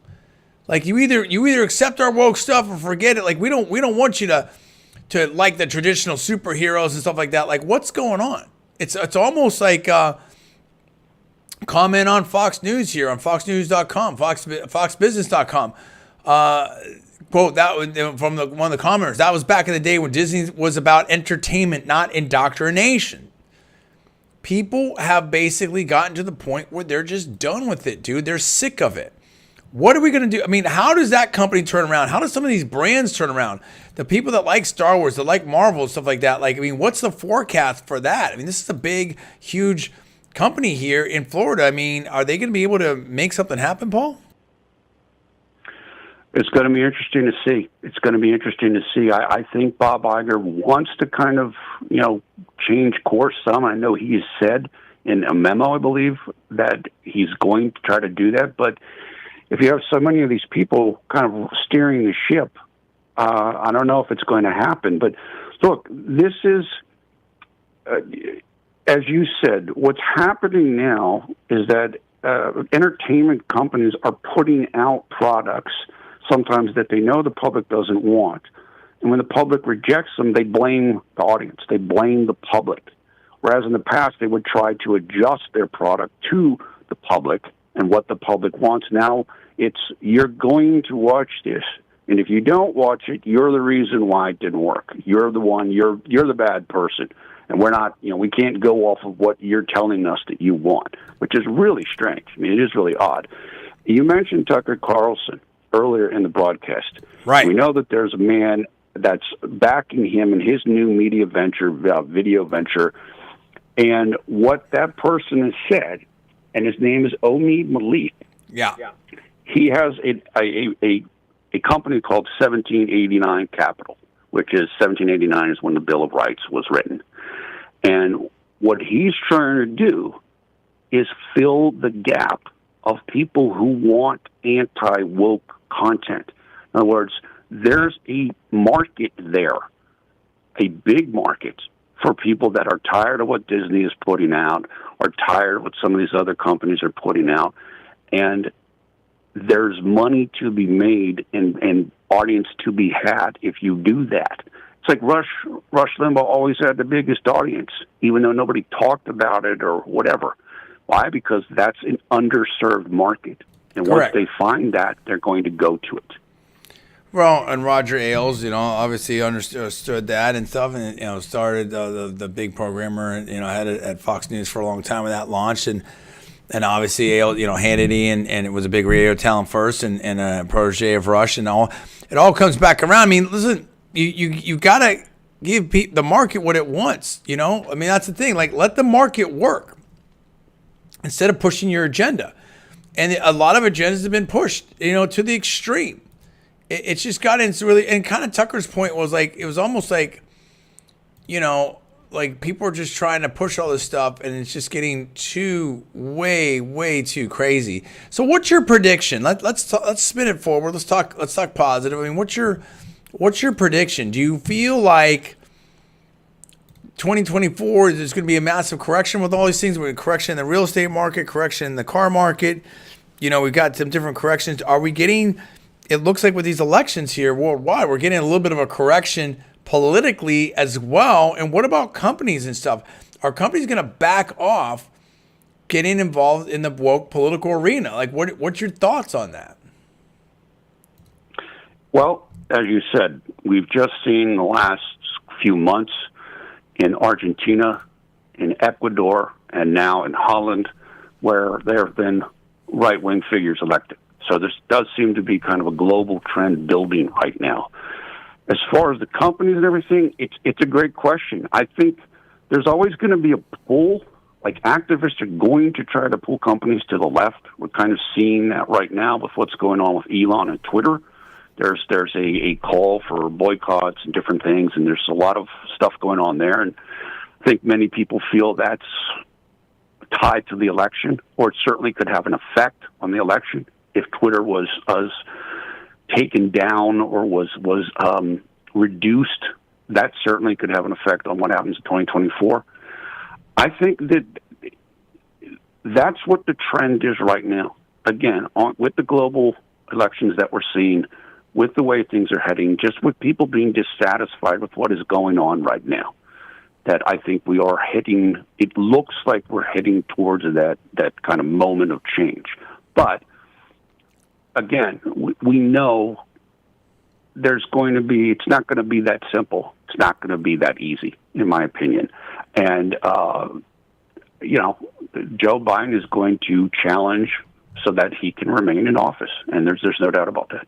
Like you either accept our woke stuff or forget it. Like we don't want you to like the traditional superheroes and stuff like that. Like what's going on? It's almost like comment on Fox News here on foxnews.com, foxbusiness.com. Quote that from one of the commenters. That was back in the day when Disney was about entertainment, not indoctrination. People have basically gotten to the point where they're just done with it, dude. They're sick of it. What are we going to do? I mean, how does that company turn around? How does some of these brands turn around? The people that like Star Wars, that like Marvel, stuff like that. Like, I mean, what's the forecast for that? I mean, this is a big, huge company here in Florida. I mean, are they going to be able to make something happen, Paul? It's going to be interesting to see. It's going to be interesting to see. I think Bob Iger wants to kind of, change course some. I know he has said in a memo, I believe, that he's going to try to do that. But if you have so many of these people kind of steering the ship, I don't know if it's going to happen. But look, this is, as you said, what's happening now is that entertainment companies are putting out products sometimes that they know the public doesn't want. And when the public rejects them, they blame the audience. They blame the public. Whereas in the past, they would try to adjust their product to the public and what the public wants. Now it's, you're going to watch this. And if you don't watch it, you're the reason why it didn't work. You're the one, you're the bad person. And we're not, we can't go off of what you're telling us that you want, which is really strange. I mean, it is really odd. You mentioned Tucker Carlson earlier in the broadcast. Right. We know that there's a man that's backing him in his new media venture, video venture. And what that person has said, and his name is Omid Malik. Yeah. He has a company called 1789 Capital, which is 1789 is when the Bill of Rights was written. And what he's trying to do is fill the gap of people who want anti-woke content. In other words, there's a market there, a big market for people that are tired of what Disney is putting out, are tired of what some of these other companies are putting out, and there's money to be made and audience to be had if you do that. It's like Rush Limbaugh always had the biggest audience, even though nobody talked about it or whatever. Why? Because that's an underserved market. And Correct. once they find that, they're going to go to it. Well, and Roger Ailes, obviously understood that and stuff, and started the big programmer, had it at Fox News for a long time when that launched, and obviously Ailes, Hannity, and it was a big radio talent first, and a protege of Rush, and all. It all comes back around. I mean, listen, you gotta give the market what it wants. I mean, that's the thing. Like, let the market work instead of pushing your agenda. And a lot of agendas have been pushed, to the extreme. It's just got into really, and kind of Tucker's point was like, it was almost like, like people are just trying to push all this stuff, and it's just getting way too crazy. So, what's your prediction? Let's spin it forward. Let's talk positive. I mean, what's your prediction? Do you feel like 2024 is going to be a massive correction with all these things? We're correction in the real estate market, correction in the car market. We've got some different corrections. Are we getting? It looks like with these elections here worldwide, we're getting a little bit of a correction politically as well. And what about companies and stuff? Are companies going to back off getting involved in the woke political arena? Like, what's your thoughts on that? Well, as you said, we've just seen the last few months in Argentina, in Ecuador, and now in Holland, where there have been right-wing figures elected. So this does seem to be kind of a global trend building right now. As far as the companies and everything, it's a great question. I think there's always going to be a pull. Like, activists are going to try to pull companies to the left. We're kind of seeing that right now with what's going on with Elon and Twitter. There's a call for boycotts and different things, and there's a lot of stuff going on there. And I think many people feel that's tied to the election, or it certainly could have an effect on the election. If Twitter was taken down or was reduced, that certainly could have an effect on what happens in 2024. I think that's what the trend is right now. Again, with the global elections that we're seeing, with the way things are heading, just with people being dissatisfied with what is going on right now, that I think we are heading, it looks like we're heading towards that kind of moment of change. But again, we know there's going to be, it's not going to be that simple. It's not going to be that easy, in my opinion. And, Joe Biden is going to challenge so that he can remain in office. And there's no doubt about that.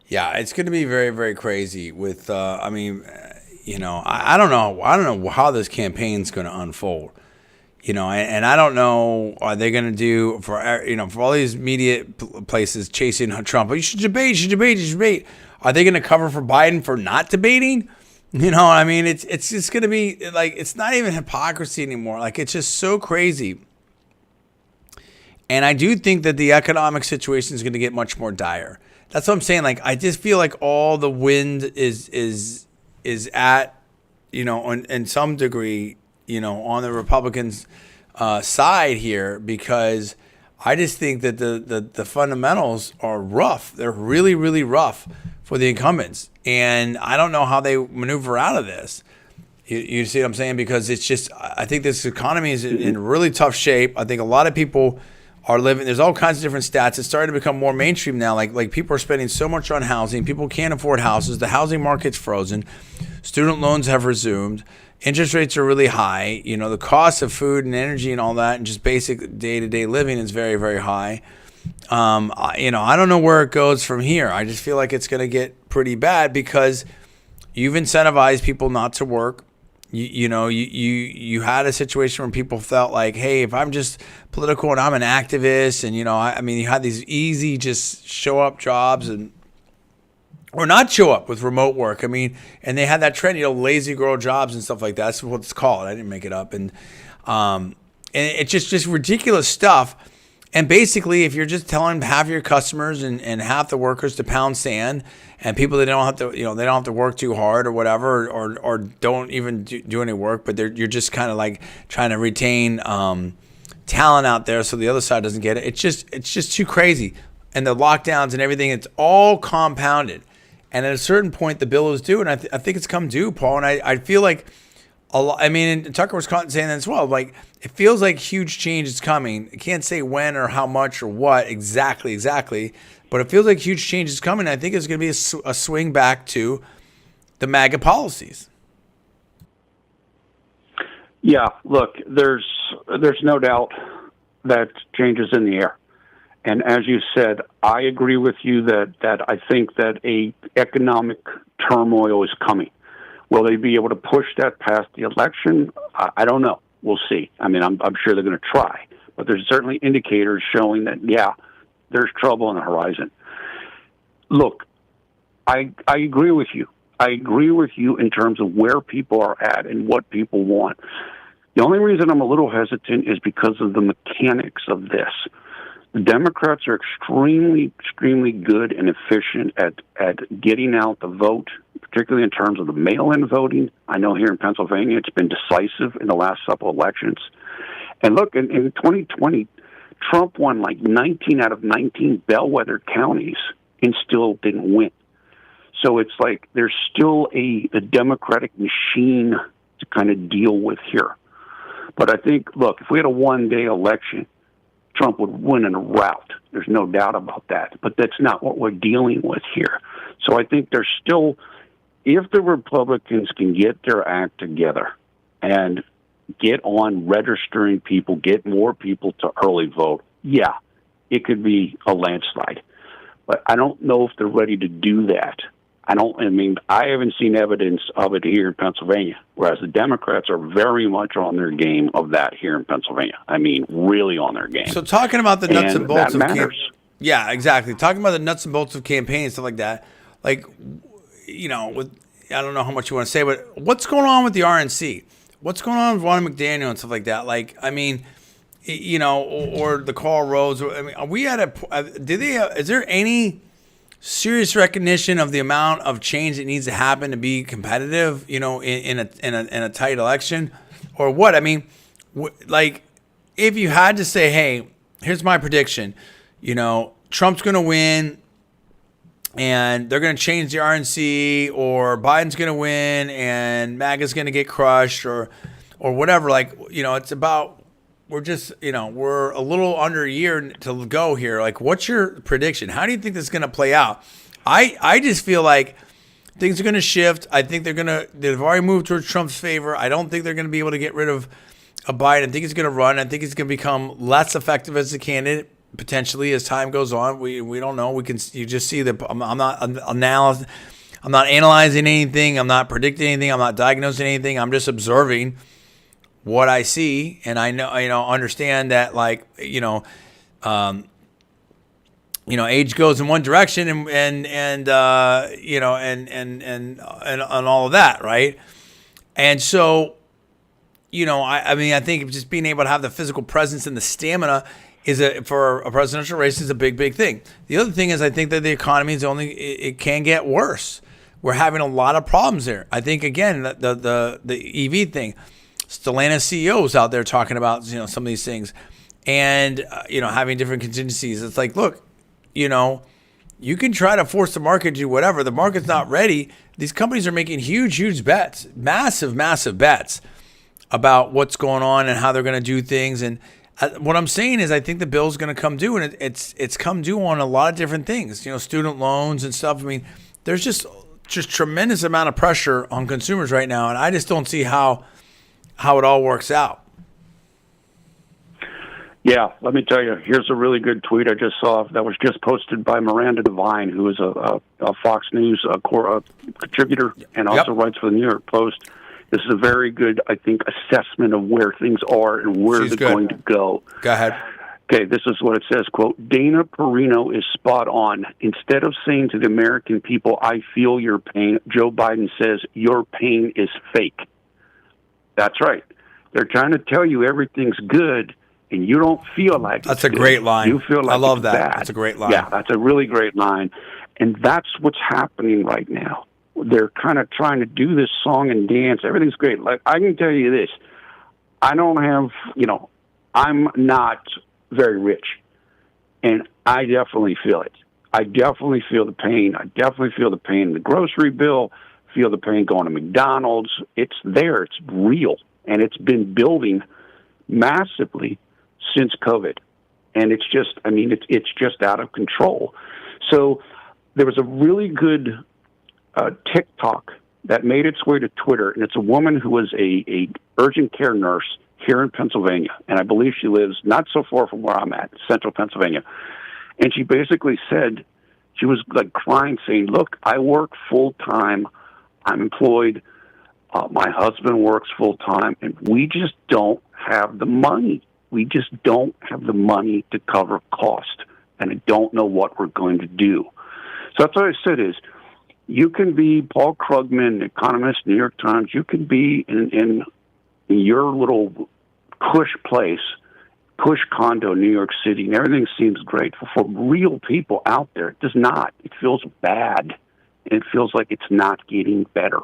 Yeah, it's going to be very, very crazy with, I don't know how this campaign's going to unfold. And I don't know, are they going to do for all these media places chasing Trump? You should debate. Are they going to cover for Biden for not debating? It's just going to be like, it's not even hypocrisy anymore. Like, it's just so crazy. And I do think that the economic situation is going to get much more dire. That's what I'm saying. Like, I just feel like all the wind is at, in some degree, on the Republicans' side here, because I just think that the fundamentals are rough. They're really, really rough for the incumbents. And I don't know how they maneuver out of this. You see what I'm saying? Because it's just, I think this economy is in really tough shape. I think a lot of people are living, there's all kinds of different stats. It's starting to become more mainstream now. Like people are spending so much on housing. People can't afford houses. The housing market's frozen. Student loans have resumed. Interest rates are really high. You know, the cost of food and energy and all that and just basic day-to-day living is very, very high. I don't know where it goes from here. I just feel like it's going to get pretty bad because you've incentivized people not to work. You had a situation where people felt like, hey, if I'm just political and I'm an activist, and you had these easy just show up jobs or not show up with remote work. And they had that trend, lazy girl jobs and stuff like that. That's what it's called. I didn't make it up. And it's just ridiculous stuff. And basically, if you're just telling half your customers and half the workers to pound sand, and people that don't have to, they don't have to work too hard or whatever, or don't even do any work, but you're just kind of like trying to retain talent out there so the other side doesn't get it. It's just too crazy, and the lockdowns and everything, it's all compounded. And at a certain point, the bill is due, and I think it's come due, Paul. And I feel like a lot. And Tucker was saying that as well. Like, it feels like huge change is coming. I can't say when or how much or what exactly, but it feels like huge change is coming. I think it's going to be a swing back to the MAGA policies. Yeah, look, there's no doubt that change is in the air. And as you said, I agree with you that I think that a economic turmoil is coming. Will they be able to push that past the election? I don't know. We'll see. I'm sure they're going to try. But there's certainly indicators showing that, yeah, there's trouble on the horizon. Look, I agree with you. I agree with you in terms of where people are at and what people want. The only reason I'm a little hesitant is because of the mechanics of this. The Democrats are extremely, extremely good and efficient at getting out the vote, particularly in terms of the mail-in voting. I know here in Pennsylvania it's been decisive in the last couple elections. And look, in 2020, Trump won like 19 out of 19 bellwether counties and still didn't win. So it's like there's still a Democratic machine to kind of deal with here. But I think, look, if we had a one-day election, Trump would win in a rout. There's no doubt about that. But that's not what we're dealing with here. So I think there's still, if the Republicans can get their act together and get on registering people, get more people to early vote, yeah, it could be a landslide. But I don't know if they're ready to do that. I haven't seen evidence of it here in Pennsylvania, whereas the Democrats are very much on their game of that here in Pennsylvania. Really on their game. So talking about the nuts and bolts of campaign. Yeah, exactly. Talking about the nuts and bolts of campaign and stuff like that, I don't know how much you want to say, but what's going on with the RNC? What's going on with Ron McDaniel and stuff like that? Or the Carl Rhodes. Are we at is there any serious recognition of the amount of change that needs to happen to be competitive, in a tight election, or what? If you had to say, hey, here's my prediction, Trump's going to win and they're going to change the RNC, or Biden's going to win and MAGA's going to get crushed, or whatever. It's about, we're a little under a year to go here. What's your prediction? How do you think this is going to play out? I just feel like things are going to shift. I think they've already moved towards Trump's favor. I don't think they're going to be able to get rid of Biden. I think he's going to run. I think he's going to become less effective as a candidate potentially as time goes on. We don't know. You just see that. I'm not analyzing anything. I'm not predicting anything. I'm not diagnosing anything. I'm just observing what I see, and I know, understand that, age goes in one direction, and all of that, right? And so, I think just being able to have the physical presence and the stamina for a presidential race is a big, big thing. The other thing is, I think that the economy it can get worse. We're having a lot of problems there. I think, again, the EV thing. Stellantis CEOs out there talking about, some of these things, and having different contingencies. It's like, look, you can try to force the market to do whatever. The market's not ready. These companies are making huge bets, massive bets about what's going on and how they're going to do things. And what I'm saying is, I think the bill's going to come due, and it's come due on a lot of different things. Student loans and stuff. I mean, there's just tremendous amount of pressure on consumers right now, and I just don't see how it all works out. Yeah, let me tell you, here's a really good tweet I just saw that was just posted by Miranda Devine, who is a Fox News contributor and also writes for the New York Post. This is a very good, I think, assessment of where things are and where they're going to go. Go ahead. Okay, this is what it says, quote, Dana Perino is spot on. Instead of saying to the American people, I feel your pain, Joe Biden says, your pain is fake. That's right. They're trying to tell you everything's good, and you don't feel like that's a great line. You feel like I love that. Bad. That's a great line. Yeah, that's a really great line. And that's what's happening right now. They're kind of trying to do this song and dance. Everything's great. Like, I can tell you this. I don't have, I'm not very rich. And I definitely feel it. I definitely feel the pain. I definitely feel the pain in the grocery bill, feel the pain going to McDonald's. It's there. It's real. And it's been building massively since COVID. And it's just, it's just out of control. So there was a really good TikTok that made its way to Twitter, and it's a woman who was a urgent care nurse here in Pennsylvania, and I believe she lives not so far from where I'm at, central Pennsylvania. And she basically said, she was like crying, saying, look, I work full-time, I'm employed, my husband works full-time, and we just don't have the money. We just don't have the money to cover cost, and I don't know what we're going to do. So that's what I said is, you can be Paul Krugman, economist, New York Times. You can be in your little cush place, cush condo, New York City, and everything seems great. For real people out there, it does not. It feels bad, and it feels like it's not getting better.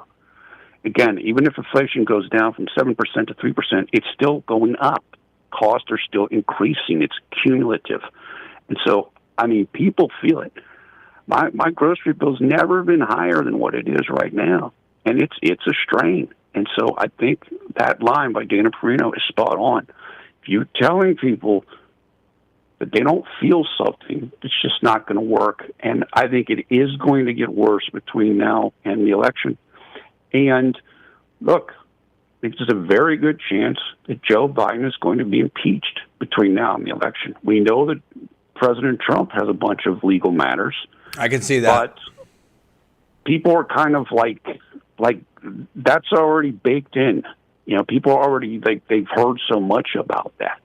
Again, even if inflation goes down from 7% to 3%, it's still going up. Costs are still increasing. It's cumulative. And so, people feel it. My grocery bill's never been higher than what it is right now, and it's a strain. And so I think that line by Dana Perino is spot on. If you're telling people that they don't feel something, it's just not going to work. And I think it is going to get worse between now and the election. And look, there's a very good chance that Joe Biden is going to be impeached between now and the election. We know that President Trump has a bunch of legal matters. I can see that. But people are kind of like that's already baked in. People are already, they've heard so much about that.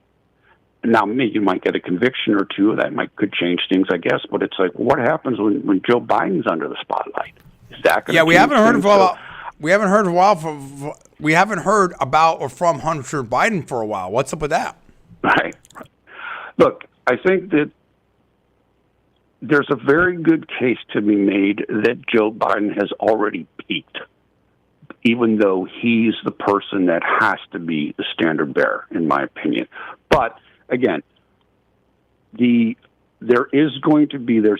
Now, maybe you might get a conviction or two that could change things, I guess. But it's like, what happens when Joe Biden's under the spotlight? Is that going to we haven't heard we haven't heard about or from Hunter Biden for a while. What's up with that? Right. Look, I think that there's a very good case to be made that Joe Biden has already peaked, even though he's the person that has to be the standard bearer, in my opinion. But again, there's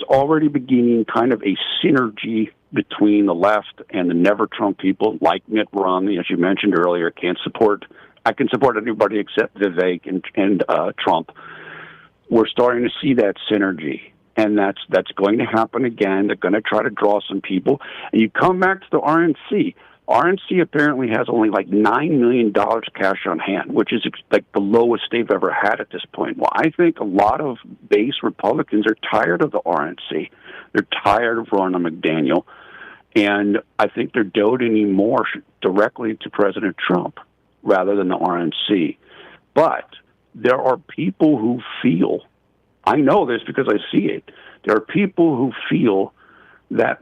already beginning kind of a synergy between the left and the never Trump people, like Mitt Romney, as you mentioned earlier. I can support anybody except Vivek and Trump. We're starting to see that synergy. And that's going to happen again. They're going to try to draw some people. And you come back to the RNC. RNC apparently has only like $9 million cash on hand, which is like the lowest they've ever had at this point. Well, I think a lot of base Republicans are tired of the RNC. They're tired of Ronna McDaniel. And I think they're doting more directly to President Trump rather than the RNC. But there are people who feel, I know this because I see it, there are people who feel that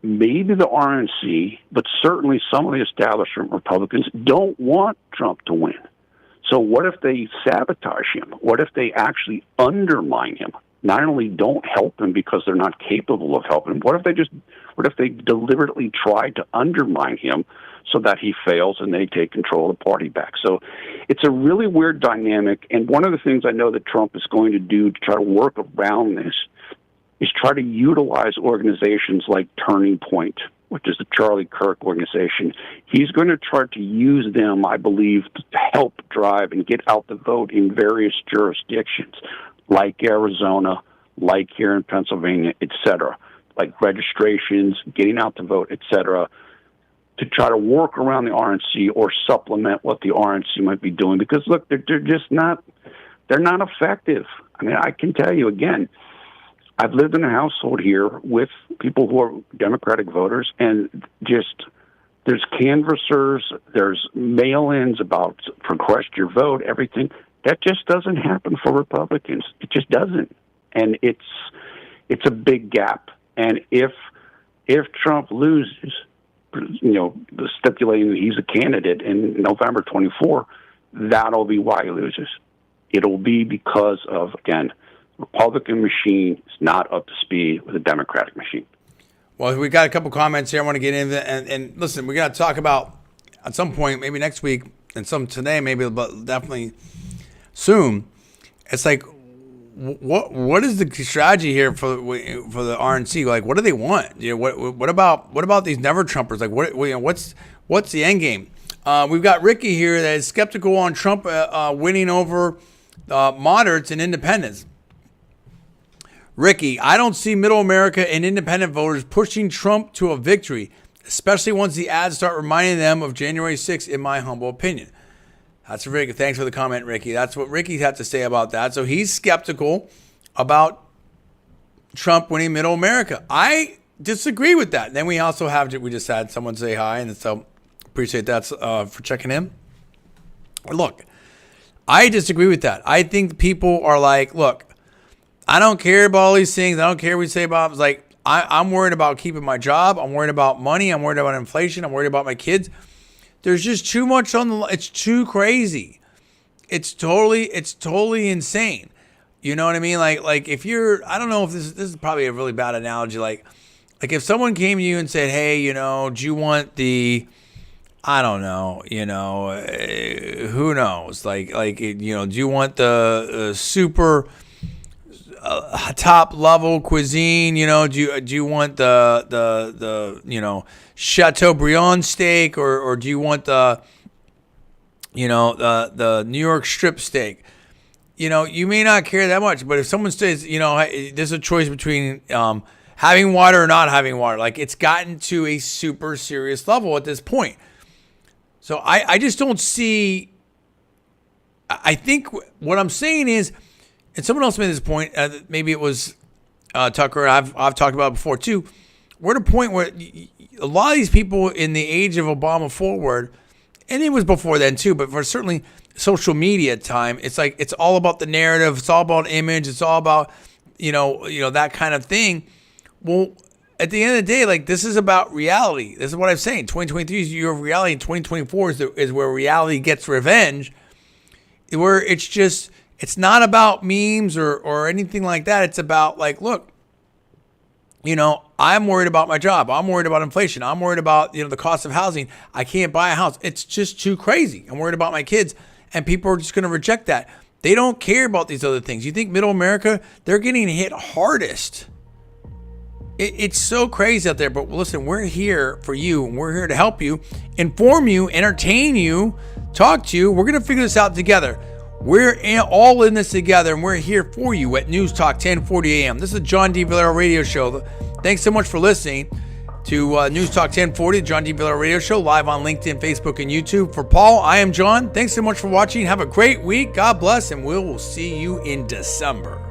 maybe the RNC, but certainly some of the establishment Republicans, don't want Trump to win. So what if they sabotage him? What if they actually undermine him? Not only don't help him because they're not capable of helping him, what if they deliberately try to undermine him so that he fails and they take control of the party back. So it's a really weird dynamic. And one of the things I know that Trump is going to do to try to work around this is try to utilize organizations like Turning Point, which is the Charlie Kirk organization. He's going to try to use them, I believe, to help drive and get out the vote in various jurisdictions, like Arizona, like here in Pennsylvania, et cetera, like registrations, getting out the vote, et cetera, to try to work around the RNC or supplement what the RNC might be doing. Because, look, they're just not, they're not effective. I mean, I can tell you again, I've lived in a household here with people who are Democratic voters, and just there's canvassers, there's mail-ins about request your vote, everything. That just doesn't happen for Republicans. It just doesn't, and it's a big gap. And if Trump loses, stipulating that he's a candidate in November 24, that'll be why he loses. It'll be because of, again, Republican machine is not up to speed with the Democratic machine. Well, we got a couple comments here I want to get into, and listen, we got to talk about at some point, maybe next week, and some today, maybe, but definitely soon. It's like, what is the strategy here for the RNC? Like, what do they want? What about these never Trumpers? Like, what's the end game? We've got Ricky here that is skeptical on Trump winning over moderates and independents. Ricky, I don't see middle America and independent voters pushing Trump to a victory, especially once the ads start reminding them of January 6th, in my humble opinion. That's Ricky. Thanks for the comment, Ricky. That's what Ricky had to say about that. So he's skeptical about Trump winning middle America. I disagree with that. Then we also we just had someone say hi, and so appreciate that for checking in. Look, I disagree with that. I think people are like, look, I don't care about all these things. I don't care what we say about it. It's like, I'm worried about keeping my job. I'm worried about money. I'm worried about inflation. I'm worried about my kids. There's just too much on the. It's too crazy. It's totally insane. You know what I mean? Like if you're, I don't know if this is probably a really bad analogy. Like if someone came to you and said, hey, do you want the, I don't know, who knows? Like do you want the super top level cuisine? Do you want the Chateaubriand steak, or do you want the New York strip steak? You may not care that much, but if someone says, hey, there's a choice between having water or not having water, like, it's gotten to a super serious level at this point. So I just don't see. I think what I'm saying is, and someone else made this point, maybe it was Tucker, I've talked about it before too, we're at a point where a lot of these people in the age of Obama forward, and it was before then too, but for certainly social media time, it's like, it's all about the narrative, it's all about image, it's all about, that kind of thing. Well, at the end of the day, like, this is about reality. This is what I'm saying. 2023 is the year of reality, and 2024 is where reality gets revenge, where it's not about memes or anything like that. It's about, like, look, I'm worried about my job. I'm worried about inflation. I'm worried about, the cost of housing. I can't buy a house. It's just too crazy. I'm worried about my kids, and people are just going to reject that. They don't care about these other things. You think middle America, they're getting hit hardest. It's so crazy out there. But listen, we're here for you, and we're here to help you, inform you, entertain you, talk to you. We're going to figure this out together. We're all in this together, and we're here for you at Newstalk 1040 AM. This is the John D. Villarreal Radio Show. Thanks so much for listening to Newstalk 1040, the John D. Villarreal Radio Show, live on LinkedIn, Facebook, and YouTube. For Paul, I am John. Thanks so much for watching. Have a great week. God bless, and we will see you in December.